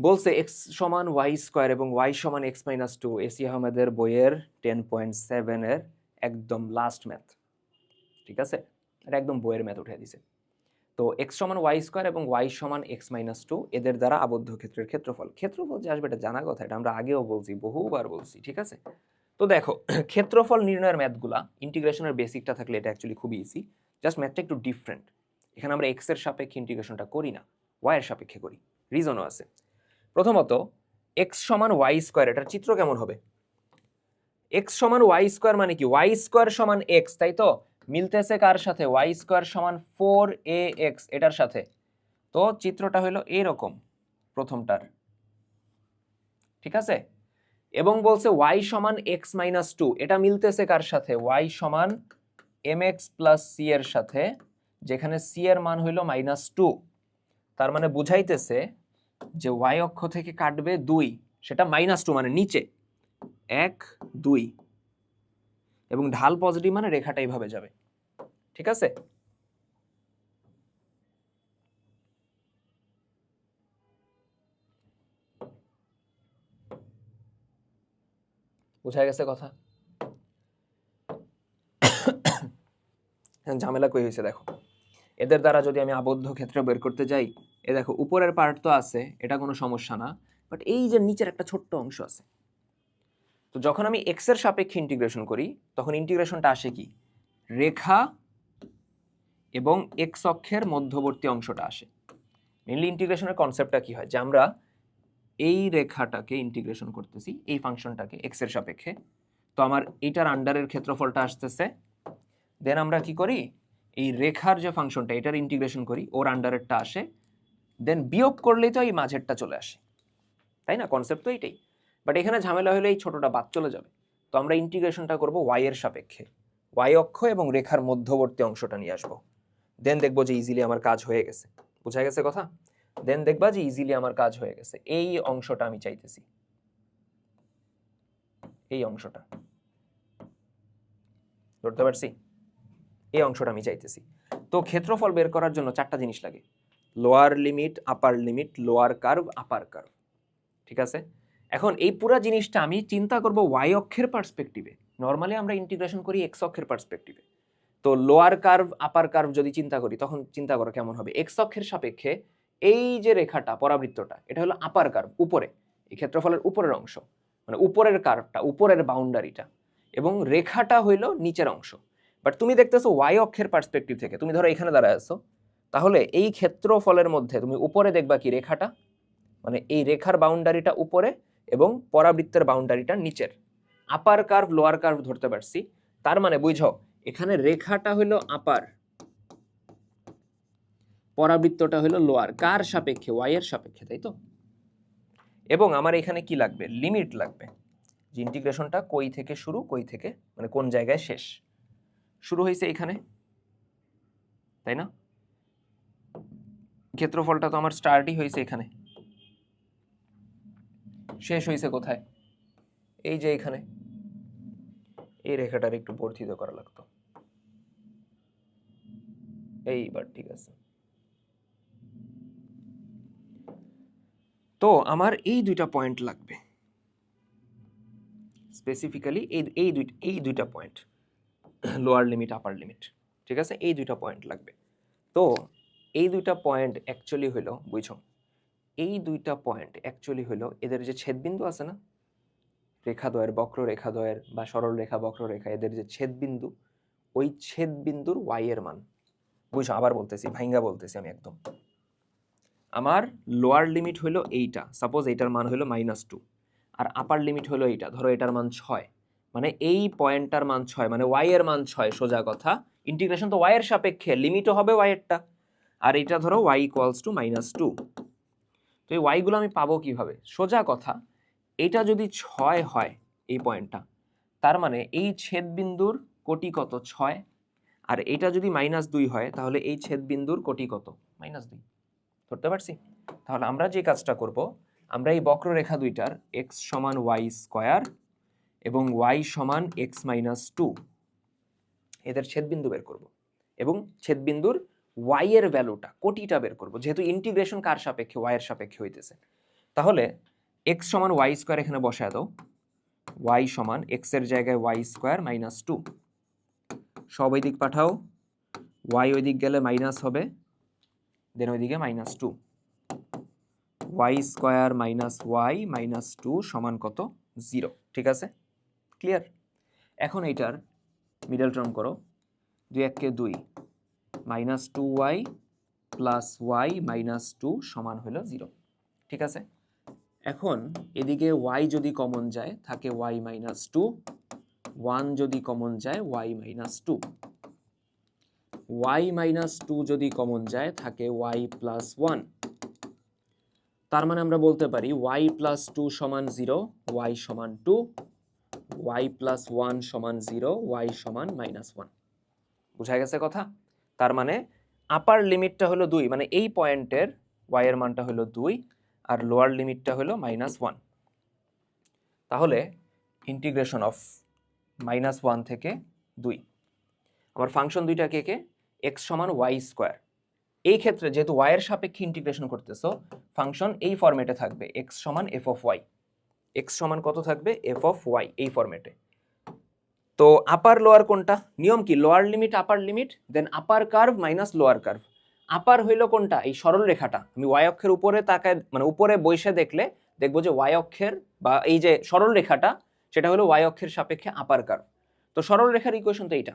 বলছে এক্স সমান ওয়াই স্কোয়ার এবং ওয়াই সমান x-2, এসি আহমেদের বইয়ের 10.7 এর একদম লাস্ট ম্যাথ, ঠিক আছে, এটা একদম বইয়ের ম্যাথ উঠে দিছে। তো এক্স সমান ওয়াই স্কোয়ার এবং ওয়াই সমান x-2, এদের দ্বারা আবদ্ধ ক্ষেত্রের ক্ষেত্রফল, ক্ষেত্রফল যে আসবে এটা জানা কথা, এটা আমরা আগেও বলছি, বহুবার বলছি, ঠিক আছে। তো দেখো ক্ষেত্রফল নির্ণয়ের ম্যাথগুলা ইন্টিগ্রেশনের বেসিকটা থাকলে এটা অ্যাকচুয়ালি খুবই ইজি, জাস্ট ম্যাথটা একটু ডিফারেন্ট। এখানে আমরা এক্স এর সাপেক্ষে ইন্টিগ্রেশনটা করি না, ওয়াই এর সাপেক্ষে করি, রিজনও আছে। প্রথমত এক্স সমান ওয়াই স্কোয়ার, এটার চিত্র কেমন হবে, এক্স সমান ওয়াই স্কোয়ার মানে কি, ওয়াই স্কোয়ার সমান এক্স, তাই তো, মিলতেছে কার সাথে, ওয়াই স্কোয়ার সমান 4ax, এটার সাথে। তো চিত্রটা হলো এরকম প্রথমটার, ঠিক আছে। এবং বলছে ওয়াই সমান x-2, এটা মিলতেছে কার সাথে, ওয়াই সমান mx প্লাস সি এর সাথে, যেখানে সি এর মান হইল -2। তার মানে বুঝাইতেছে যে ওয়াই অক্ষ থেকে কাটবে 2, সেটা -2 মানে নিচে 1 2, এবং ঢাল পজিটিভ মানে রেখাটা এইভাবে যাবে, ঠিক আছে। বোঝা গেছে কথা? ঝামেলা কই হয়েছে দেখো, এদের দ্বারা যদি আমি আবদ্ধ ক্ষেত্র বের করতে যাই, এ দেখো উপরের পার্ট তো আছে, এটা কোনো সমস্যা না, বাট এই যে নিচের একটা ছোট্ট অংশ আছে, তো যখন আমি এক্স এর সাপেক্ষে ইন্টিগ্রেশন করি তখন ইন্টিগ্রেশনটা আসে কি, রেখা এবং এক্স অক্ষের মধ্যবর্তী অংশটা আসে। মেইনলি ইন্টিগ্রেশনের কনসেপ্টটা কি হয়, যে আমরা এই রেখাটাকে ইন্টিগ্রেশন করতেছি, এই ফাংশনটাকে এক্স এর সাপেক্ষে, তো আমার এইটার আন্ডারের ক্ষেত্রফলটা আসতেছে, দেন আমরা কি করি, এই রেখার যে ফাংশনটা এটার ইন্টিগ্রেশন করি, ওর আন্ডারেরটা আসে, দেন বিয়োগ করলেই তো এই মাঝেরটা চলে আসে, তাই না? কনসেপ্ট তো এইটাই। বাট এখানে ঝামেলা হলে এই ছোটটা বাদ চলে যাবে। তো আমরা ইন্টিগ্রেশনটা করব ওয়াই এর সাপেক্ষে, ওয়াই অক্ষ এবং রেখার মধ্যবর্তী অংশটা নিয়ে আসবো, দেন দেখবো যে ইজিলি আমার কাজ হয়ে গেছে। বোঝা গেছে কথা? দেন দেখবা যে ইজিলি আমার কাজ হয়ে গেছে। এই অংশটা আমি চাইতেছি, এই অংশটা ধরতে পারছি, এই অংশটা আমি চাইতেছি। তো ক্ষেত্রফল বের করার জন্য চারটা জিনিস লাগে, lower limit, upper limit, lower curve, upper curve, ঠিক আছে? এখন এই পুরো জিনিসটা আমি চিন্তা করব ওয়াই অক্ষের পার্সপেক্টিভে। নর্মালি আমরা ইন্টিগ্রেশন করি এক্স অক্ষের পার্সপেক্টিভে। তো লোয়ার কার্ভ, আপার কার্ভ যদি চিন্তা করি, তখন চিন্তা করো কেমন হবে। এক্স অক্ষের সাপেক্ষে এই যে রেখাটা, পরাবৃত্তটা, এটা হলো আপার কার্ভ, উপরে, এই ক্ষেত্রফলের উপরের অংশ, মানে উপরের কার্ভটা, উপরের বাউন্ডারিটা, এবং রেখাটা হইলো নিচের অংশ। বাট তুমি দেখতেছো ওয়াই অক্ষের পার্সপেক্টিভ থেকে, তুমি ধরো এখানে দাঁড়ায় আছো, তাহলে এই ক্ষেত্রফলের মধ্যে তুমি উপরে দেখবা কি রেখাটা, মানে এই রেখার বাউন্ডারিটা উপরে এবং পরাবৃত্তের বাউন্ডারিটা নিচের। আপার কার্ভ, লোয়ার কার্ভ ধরতে পারছি, তার মানে বুঝো এখানে রেখাটা হলো আপার, পরাবৃত্তটা হলো লোয়ার, কার সাপেক্ষে? ওয়াই এর সাপেক্ষে, তাই তো? এবং আমার এখানে কি লাগবে? লিমিট লাগবে, যে ইন্টিগ্রেশনটা কই থেকে শুরু, কই থেকে, মানে কোন জায়গায় শেষ। শুরু হয়েছে এখানে, তাই না? ক্ষেত্রফলটা তো আমার স্টার্টই হয়েছে এখানে, শেষ হয়েছে কোথায়? এই যে এখানে। এই রেখাটার একটু বর্ধিত করা লাগতো, এইবার ঠিক আছে। তো আমার এই দুইটা পয়েন্ট লাগবে স্পেসিফিক্যালি, এই দুইটা point, lower limit, upper limit, ঠিক আছে? এই দুইটা পয়েন্ট লাগবে। তো এই দুইটা পয়েন্ট অ্যাকচুয়ালি হলো, বুঝছো, এই দুইটা পয়েন্ট অ্যাকচুয়ালি হলো এদের যে ছেদবিন্দু আছে না, রেখাদ্বয়ের, বক্ররেখাদ্বয়ের বা সরল রেখা, বক্ররেখা, এদের যে ছেদবিন্দু, ওই ছেদবিন্দুর ওয়াই এর মান। বুঝছো, আবার বলতেছি, ভাইঙ্গা বলতেছি আমি একদম। আমার লোয়ার লিমিট হলো এইটা, সাপোজ এইটার মান হলো -2, আর আপার লিমিট হলো এইটা, ধরো এটার মান 6, মানে এই পয়েন্টটার মান 6, মানে ওয়াই এর মান 6, সোজা কথা। ইন্টিগ্রেশন তো ওয়াই এর সাপেক্ষে, লিমিটও হবে ওয়াই এরটা, আর এটা ধরো ওয়াই ইকুয়ালস টু -2। তো এই ওয়াইগুলো আমি পাবো কিভাবে? সোজা কথা, এটা যদি 6 হয় এই পয়েন্টটা, তার মানে এই ছেদবিন্দুর কোটি কত? 6। আর এটা যদি -2 হয়, তাহলে এই ছেদবিন্দুর কোটি কত? -2। ধরতে পারছি? তাহলে আমরা যে কাজটা করব, আমরা এই বক্ররেখা দুইটার x সমান ওয়াই স্কোয়ার এবং y সমান x - 2 এদের ছেদবিন্দু বের করব, এবং ছেদবিন্দুর y এর ভ্যালুটা, কোটিটা বের করব, যেহেতু ইন্টিগ্রেশন কার সাপেক্ষে? y এর সাপেক্ষে হইতেছে। তাহলে x সমান ওয়াই স্কোয়ার এখানে বসায় দাও, y সমান x এর জায়গায় ওয়াই স্কোয়ার -2, সব ওই দিক পাঠাও, y ওই দিক গেলে মাইনাস হবে, দেন ওইদিকে -2, y স্কোয়ার মাইনাস ওয়াই -2 সমান কত? 0। ঠিক আছে, ক্লিয়ার? এখন এইটার মিডল টার্ম করো, 2 × 2, -2y প্লাস ওয়াই -2 সমান হলো 0। ঠিক আছে, এখন এদিকে y যদি কমন যায় থাকে y -2, 1 যদি কমন যায় y -2, y -2 যদি কমন যায় থাকে y + 1। তার মানে আমরা বলতে পারি y + 2 সমান 0, y সমান 2, y + 1 সমান 0, y সমান -1। বুঝা গেছে কথা? তার মানে আপার লিমিটটা হলো 2, মানে এই পয়েন্টের y এর মানটা হলো 2, আর লোয়ার লিমিটটা হলো -1। তাহলে ইন্টিগ্রেশন অফ -1 থেকে 2, আমার ফাংশন দুইটা কে কে? x সমান ওয়াই স্কোয়ার। এই ক্ষেত্রে যেহেতু y এর সাপেক্ষে ইন্টিগ্রেশন করতেছো, ফাংশন এই ফরম্যাটে থাকবে, x সমান f(y), x সমান কত থাকবে? f(y), এই ফরম্যাটে। তো আপার লোয়ার কোনটা? নিয়ম কি? লোয়ার লিমিট, আপার লিমিট, দেন আপার কার্ভ মাইনাস লোয়ার কার্ভ। আপার হইল কোনটা? এই সরল রেখাটা। আমি ওয়াই অক্ষের উপরে তাকায়, মানে উপরে বসে দেখলে দেখবো যে ওয়াই অক্ষের বা এই যে সরল রেখাটা, সেটা হলো ওয়াই অক্ষের সাপেক্ষে আপার কার্ভ। তো সরল রেখার ইকুয়েশন তো এইটা।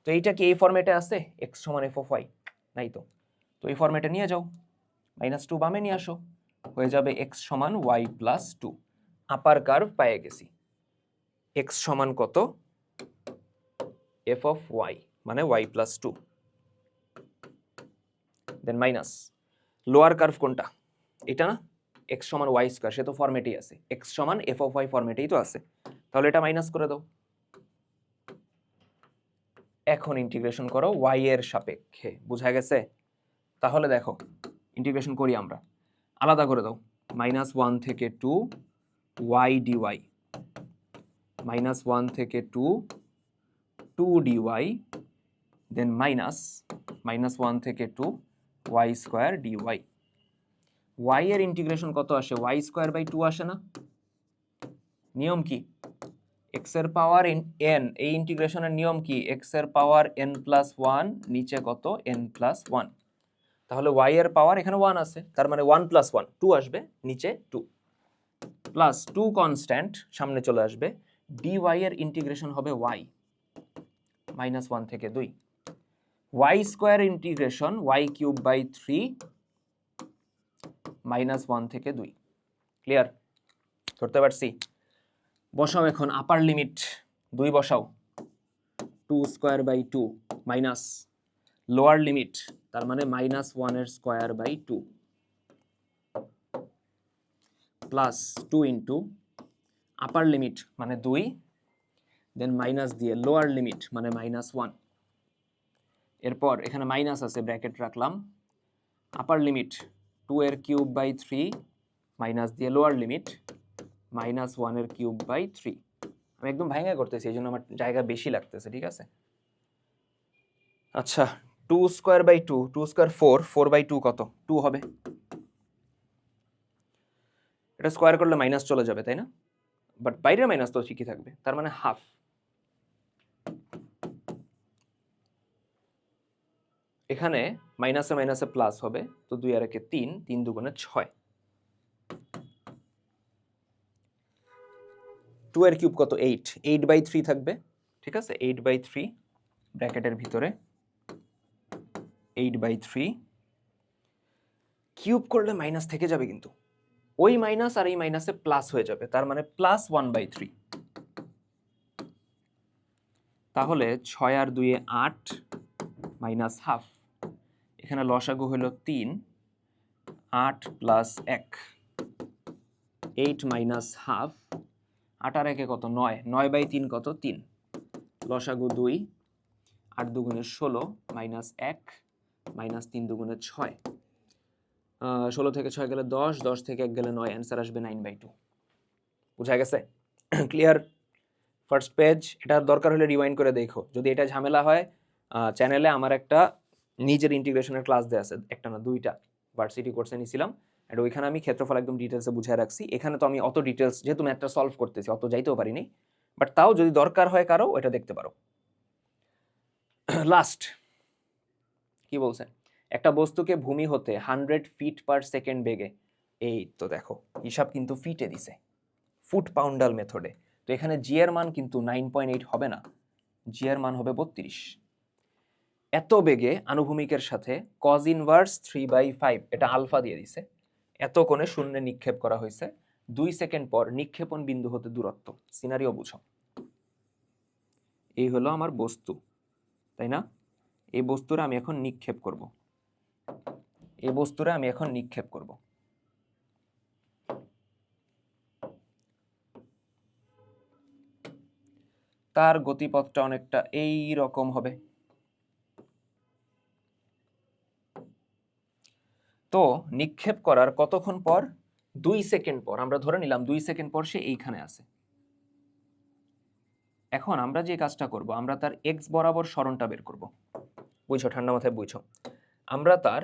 তো এইটা কি এই ফরম্যাটে আছে? x সমান f(y)? নাই তো। তো এই ফরম্যাটে নিয়ে যাও, -2 বামে নিয়ে আসো, হয়ে যাবে x সমান y প্লাস 2। আপার কার্ভ পেয়ে গেছি। x সমান কত? f অফ y মানে y plus 2, then minus lower curve কোনটা? এটা না, x সমান y স্কয়ার, সে তো ফরম্যাটেই আছে, x সমান f অফ y ফরম্যাটেই তো আছে, তাহলে এটা মাইনাস করে দাও। এখন ইন্টিগ্রেশন করো y এর সাপেক্ষে, বুঝা গেছে? তাহলে দেখো ইন্টিগ্রেশন করি আমরা, আলাদা করে দাও, -1 থেকে 2 y dy, -1 থেকে 2 2 dy, দেন -1 থেকে 2 y স্কয়ার dy। y এর ইন্টিগ্রেশন কত আসে? y স্কয়ার বাই 2 আসে না? নিয়ম কি? x এর পাওয়ার n, এই ইন্টিগ্রেশনের নিয়ম কি? x এর পাওয়ার n প্লাস 1, নিচে কত? n plus 1। তাহলে y এর পাওয়ার এখানে 1 আছে, তার মানে 1 প্লাস 1 2 আসবে, নিচে 2 প্লাস 2 কনস্ট্যান্ট সামনে চলে আসবে, dy এর ইন্টিগ্রেশন হবে y -1 থেকে 2, y square integration y cube by 3 -1 থেকে 2। ক্লিয়ার? ধরতে পারছি? বসাও এখন আপার লিমিট 2 বসাও, 2 square by 2 minus lower limit, তার মানে -1 এর square by 2 plus 2 into upper limit মানে 2, দেন মাইনাস দিয়ে লোয়ার লিমিট মানে -1। এরপর এখানে মাইনাস আছে, ব্র্যাকেট রাখলাম, আপার লিমিট 2 এর কিউব বাই 3 মাইনাস দিয়ে লোয়ার লিমিট -1 এর কিউব বাই 3। আমি একদম ভাঙা করতেছি, এই জন্য আমার জায়গা বেশি লাগতেছে, ঠিক আছে? আচ্ছা, 2 স্কয়ার বাই 2, 2 স্কয়ার 4, 4 বাই 2 কত? 2 হবে। এটা স্কয়ার করলে মাইনাস চলে যাবে, তাই না? বাট বাইরের মাইনাস তো ঠিকই থাকবে, তার মানে হাফ। এখানে মাইনাসে মাইনাসে প্লাস হবে, তো 2 আর 1 3, 3 দুগুণে 6। 2 এর কিউব কত? 8, 8 বাই 3 থাকবে, ঠিক আছে? 8 বাই 3 ব্র্যাকেটের ভিতরে 8 বাই 3, কিউব করলে মাইনাস থেকে যাবে, কিন্তু ওই মাইনাস আর এই মাইনাসে প্লাস হয়ে যাবে, তার মানে +1/3। তাহলে 6 আর 2 এ 8 মাইনাস হাফ, এখানে লসাগু হলো 3, 8 প্লাস 1, 8 মাইনাস হাফ, 8 আর 1 কত? 9, 9/3 কত? 3, লসাগু 2, 8 দুগুণে 16 মাইনাস 1 মাইনাস 3 দুগুণে 6, 16 থেকে 6 গেলে 10, 10 থেকে 1 গেলে 9, অ্যান্সার আসবে 9/2। বুঝা গেছে? ক্লিয়ার? First page. এটা দরকার হলে রিওয়াইন্ড করে দেখো, যদি এটা ঝামেলা হয় চ্যানেলে আমার একটা নিজের ইন্টিগ্রেশনের ক্লাস দেওয়া আছে, একটা না 2টা, ভার্সিটি কোর্সে নিয়েছিলাম, আর ওইখানে আমি ক্ষেত্রফল একদম ডিটেলসে বুঝায় রাখছি। এখানে তো আমি অত ডিটেলস, যেহেতু ম্যাথটা সলভ করতেছি, অত যাইতেও পারিনি, বাট তাও যদি দরকার হয় কারো, এটা দেখতে পারো। লাস্ট কি বলছে? একটা বস্তুকে ভূমি হতে 100 ফিট পার সেকেন্ড বেগে, এই তো দেখো হিসাব কিন্তু ফিটে দিছে, ফুট পাউন্ডাল মেথডে। তো এখানে জি এর মান কিন্তু 9.8 হবে না, জি এর মান হবে 32। এত বেগে আনুভূমিকের সাথে কজ ইনভার্স 3/5, এটা আলফা দিয়ে দিছে, এত কোণে শূন্যে নিক্ষেপ করা হয়েছে, 2 সেকেন্ড পর নিক্ষেপণ বিন্দু হতে দূরত্ব। সিনারিও বুঝো, এই হলো আমার বস্তু, তাই না? এই বস্তুরা আমি এখন নিক্ষেপ করব, এই বস্তুরা আমি এখন নিক্ষেপ করব। তার গতিপথটা অনেকটা এই রকম হবে। তো নিক্ষেপ করার কতক্ষণ পর? 2 সেকেন্ড পর, আমরা ধরে নিলাম 2 সেকেন্ড পর সে এইখানে আছে। এখন আমরা যে কাজটা করব, আমরা তার এক্স বরাবর সরণটা বের করব। বুঝছো, ঠান্ডা মাথায় বুঝছো, আমরা তার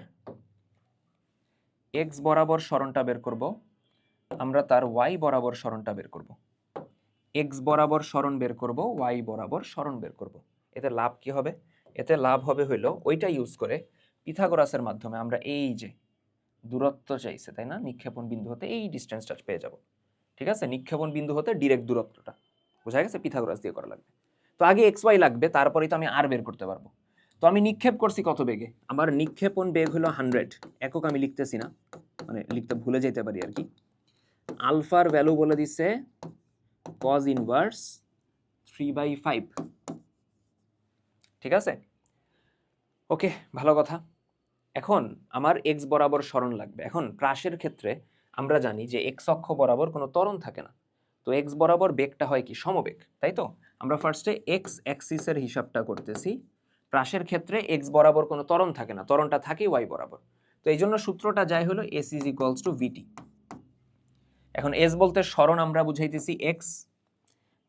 এক্স বরাবর সরণটা বের করব, আমরা তার ওয়াই বরাবর সরণটা বের করব। এক্স বরাবর সরণ বের করব, ওয়াই বরাবর সরণ বের করব। এতে লাভ কি হবে? এতে লাভ হবে হইলো ওইটা ইউজ করে পিথাগোরাসের মাধ্যমে আমরা এই যে দূরত্ব চাইছে, তাই না, নিক্ষেপণ বিন্দু হতে এই ডিস্টেন্সটা পেয়ে যাব। ঠিক আছে, নিক্ষেপণ বিন্দু হতে ডিরেক্ট দূরত্বটা বোঝা গেছে, পিথাগোরাস দিয়ে করা লাগবে। তো আগে এক্স ওয়াই লাগবে, তারপরেই তো আমি আর বের করতে পারবো। তো আমি নিক্ষেপ করছি কত বেগে, আমার নিক্ষেপণ বেগ হলো 100, একক আমি লিখতেছি না, মানে লিখতে ভুলে যেতে পারি আর কি। আলফার ভ্যালু বলে দিচ্ছে cos ইনভার্স 3/5, ঠিক আছে? ওকে, ভালো কথা। এখন আমার এক্স বরাবর সরণ লাগবে। এখন প্রাসের ক্ষেত্রে আমরা জানি যে এক্স অক্ষ বরাবর কোনো ত্বরণ থাকে না, তো এক্স বরাবর বেগটা হয় কি সমবেগ, তাই তো? আমরা ফার্স্টে এক্স অ্যাক্সিসের হিসাবটা করতেছি। প্রাসের ক্ষেত্রে এক্স বরাবর কোনো ত্বরণ থাকে না, ত্বরণটা থাকে ওয়াই বরাবর। তো এই জন্য সূত্রটা যাই হলো এস ইজ ইকুয়ালস টু ভিটি। এখন এস বলতে সরণ আমরা বুঝাইতেছি এক্স,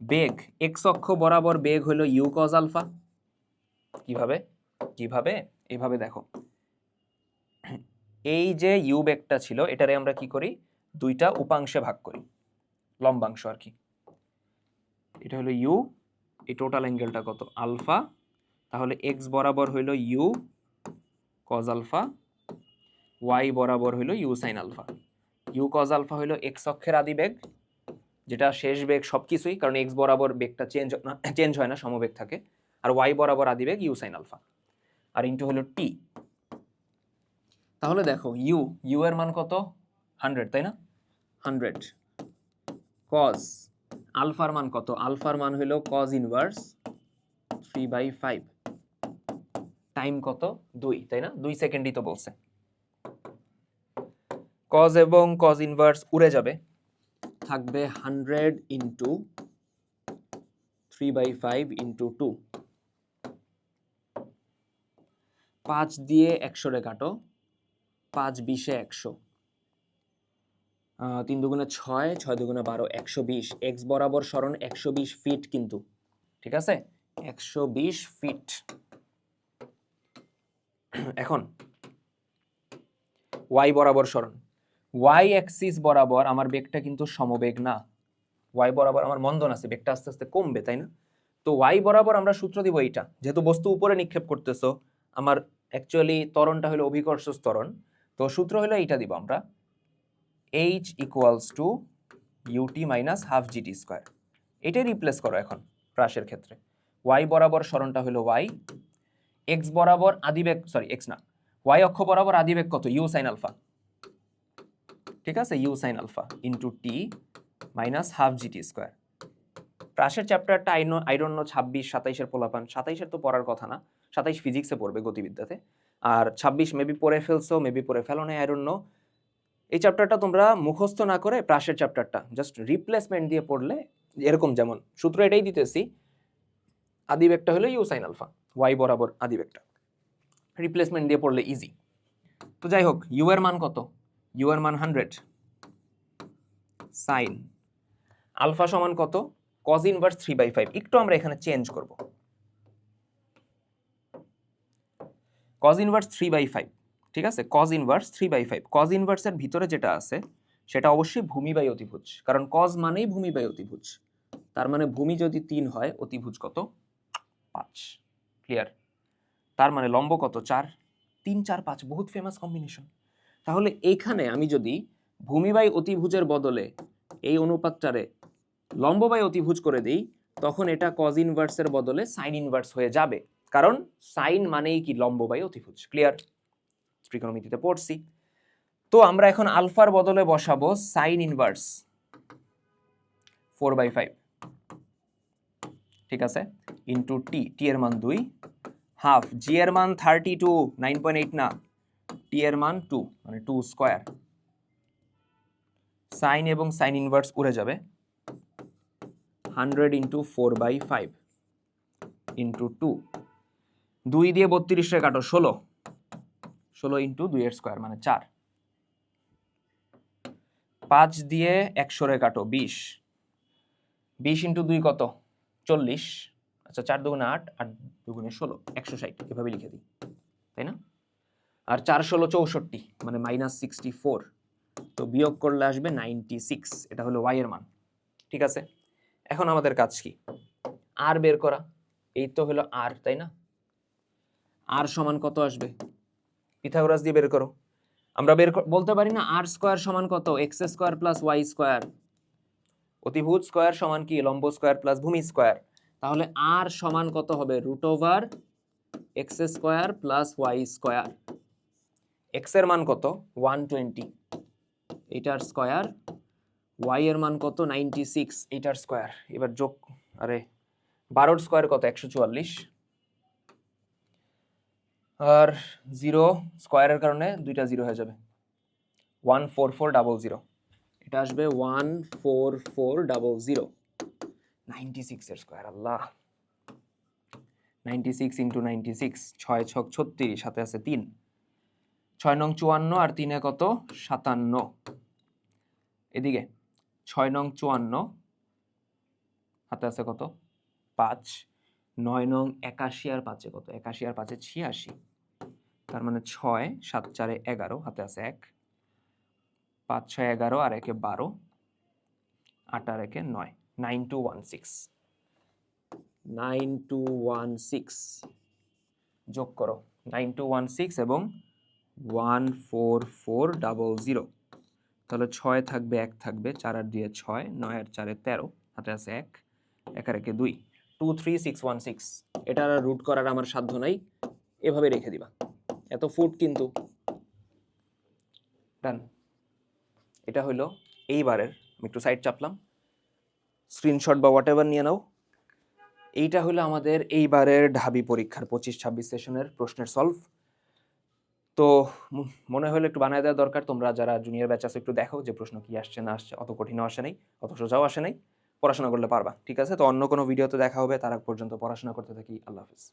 বেগ এক্স অক্ষ বরাবর বেগ হলো ইউ কজ আলফা। কিভাবে কিভাবে এইভাবে দেখো, এই যে ইউ বেগটা ছিল এটারে আমরা কি করি, দুইটা উপাংশে ভাগ করি, লম্বাংশ আর কি। এটা হলো ইউ, এই টোটাল অ্যাঙ্গেলটা কত আলফা, তাহলে এক্স বরাবর হইল ইউ কজ আলফা, ওয়াই বরাবর হইল u sine alpha. U cos alpha হইল এক্স অক্ষের আদি বেগ, যেটা শেষ বেগ সবকিছুই, কারণ এক্স বরাবর বেগটা চেঞ্জ হয় না, সমবেগ থাকে। আর ওয়াই বরাবর আদি বেগ ইউ সাইন আলফা, আর ইন্টু হলো টি। তাহলে দেখো ইউ এর মান কত 100, তাই না? 100 কজ আলফার মান কত, আলফার মান হলো কজ ইনভার্স 3/5, টাইম কত 2, তাই না? 2 সেকেন্ডই তো বলছে। কজ এবং কজ ইনভার্স উড়ে যাবে, থাকবে 100 ইন্টু 3/5 ইন্টু 2। 5 দিয়ে 100 রে কাটো, 5 20 100, 3 দুগুণে 6, 6 দুগুণে 12, 120। এক্স বরাবর সরণ 120 ফিট কিন্তু, ঠিক আছে? 120 ফিট। এখন ওয়াই বরাবর সরণ, ওয়াই অ্যাক্সিস বরাবর আমার বেগটা কিন্তু সমবেগ না, ওয়াই বরাবর আমার মন্দন আছে, বেগটা আস্তে আস্তে কমবে, তাই না? তো ওয়াই বরাবর আমরা সূত্র দিব এইটা, যেহেতু বস্তু উপরে নিক্ষেপ করতেছো, আমার অ্যাকচুয়ালি ত্বরণটা হলো অভিকর্ষ ত্বরণ, তো সূত্র হলো এইটা দিব আমরা, h equals to u t minus half g t square. এটাই রিপ্লেস করো এখন প্রাসের ক্ষেত্রে। ওয়াই বরাবর সরণটা হলো ওয়াই, এক্স বরাবর আদিবেগ, সরি এক্স না, ওয়াই অক্ষ বরাবর আদিবেগ কত ইউ সাইন আলফা, ঠিক আছে? U sine alpha into t minus half g t square. প্রাসের চ্যাপ্টারটা আই ডোন্ট নো 26 27-এর পোলাপান, 27-এর তো পড়ার কথা না, 27 ফিজিক্সে পড়বে গতিবিদ্যাতে, আর 26 মেবি পড়ে ফেলছো, মেবি পড়ে ফেলো না, আই ডোন্ট নো। এই চ্যাপ্টারটা তোমরা মুখস্থ না করে প্রাসের চ্যাপ্টারটা জাস্ট রিপ্লেসমেন্ট দিয়ে পড়লে, এরকম যেমন সূত্র এটাই দিতেছি, আদিবেগটা হলো ইউ সাইন আলফা, ওয়াই বরাবর আদিবেগটা, রিপ্লেসমেন্ট দিয়ে পড়লে ইজি। তো যাই হোক, ইউ এর মান কত, ইউ এর মান 100, সাইন আলফা সমান কত কজ ইনভার্স 3/5। একটু আমরা এখানে চেঞ্জ করব, কজ ইনভার্স 3/5, ঠিক আছে? কজ ইনভার্স 3/5, কজ ইনভার্সের ভিতরে যেটা আছে সেটা অবশ্যই ভূমি বাই অতিভুজ, কারণ কজ মানেই ভূমি বাই অতিভুজ, তার মানে ভূমি যদি 3 হয় অতিভুজ কত 5, ক্লিয়ার? তার মানে লম্ব কত 4, 3 4 5, বহুত ফেমাস কম্বিনেশন। তাহলে এইখানে আমি যদি ভূমি বাই অতিভুজের বদলে এই অনুপাতটারে লম্ব বাই অতিভুজ করে দেই, তখন এটা কজ ইনভার্সের বদলে সাইন ইনভার্স হয়ে যাবে, কারণ সাইন মানেই কি লম্ব বাই অতিভুজ, ক্লিয়ার? ত্রিকোণমিতিতে পড়ছি। তো আমরা এখন আলফার বদলে বসাবো সাইন ইনভার্স 4/5, ঠিক আছে? ইন্টু টি, টি এর মান 2, হাফ, জি এর মান 32, 9.8 না, টি এর মান 2, মানে 2 স্কয়ার। সাইন এবং সাইন ইনভার্স উড়ে যাবে, 100 ইন্টু 4/5 ইন্টু 2, 2 দিয়ে 32 রে কাটো 16, 16 ইন্টু 2 এর স্কয়ার মানে 4, 5 দিয়ে 100 রে কাটো 20, 20 ইন্টু 2 কত 40, আচ্ছা 4 দুগুণে 8, 8 দুগুণে 16, 160, এভাবে লিখে দিই, তাই না? আর 4 16 64, মানে -64, তো বিয়োগ করলে আসবে 96, এটা হলো ওয়াই এর মান, ঠিক আছে? এখন আমাদের কাজ কি, আর বের করা। এই তো হলো আর, তাই না? আর সমান কত আসবে, পিথাগোরাস দিয়ে বের করো। আমরা বলতে পারি না আর স্কয়ার সমান কত x square plus y square, অতিভুজ স্কয়ার সমান কি লম্ব স্কয়ার প্লাস ভূমি স্কয়ার, তাহলে আর সমান কত হবে √, x square plus y square, x এর মান কত 120, এটার স্কোয়ার, ওয়াই এর মান কত 96, এটার স্কোয়ার। এবার যোগ, আরে 12 স্কোয়ার কত 144, আর 0 স্কোয়ারের কারণে দুইটা 0 হয়ে যাবে, 14400, এটা আসবে 14400, 96 এর স্কোয়ার। আল্লাহ, 96 ইন্টু 96, 6 ছক 36, সাথে আছে 3, 6 নং 54 আর 3 কত 57, এদিকে 6 নং 54, হাতে আছে কত 5, 9 নং 81 আর 5 কত 81 আর 5 86, তার মানে 6 7 4 11, হাতে আছে 1, 5 6 11 আর 1 12, 8 আর 1 9, 9216, 9216 যোগ করো, 9216 এবং 14400, তাহলে 6 থাকবে 1 থাকবে, 4 আর 2 6, 9 আর 4 13, হাতে আছে 1, 1 আর 1 2, 23616। এটার রুট করার আমার সাধ্য নাই, এভাবে রেখে দিবা, এত ফুট কিন্তু ডান। এটা হলো এইবারের, আমি একটু সাইড চাপলাম, স্ক্রিনশট বা হোয়াট এভার নিয়ে নাও। এইটা হলো আমাদের এইবারের ঢাবি পরীক্ষার 25-26 সেশনের প্রশ্নের সলভ। তো মনে হলো একটু বানায় দেওয়া দরকার, তোমরা যারা জুনিয়র ব্যাচ আছে একটু দেখো যে প্রশ্ন কি আসছে না আসছে, অত কঠিনও আসে নাই, অত সোজাও আসে নাই, পড়াশোনা করলে পারবা, ঠিক আছে? তো অন্য কোনো ভিডিওতে দেখা হবে, তার আগ পর্যন্ত পড়াশোনা করতে থাকি, আল্লাহ হাফিজ।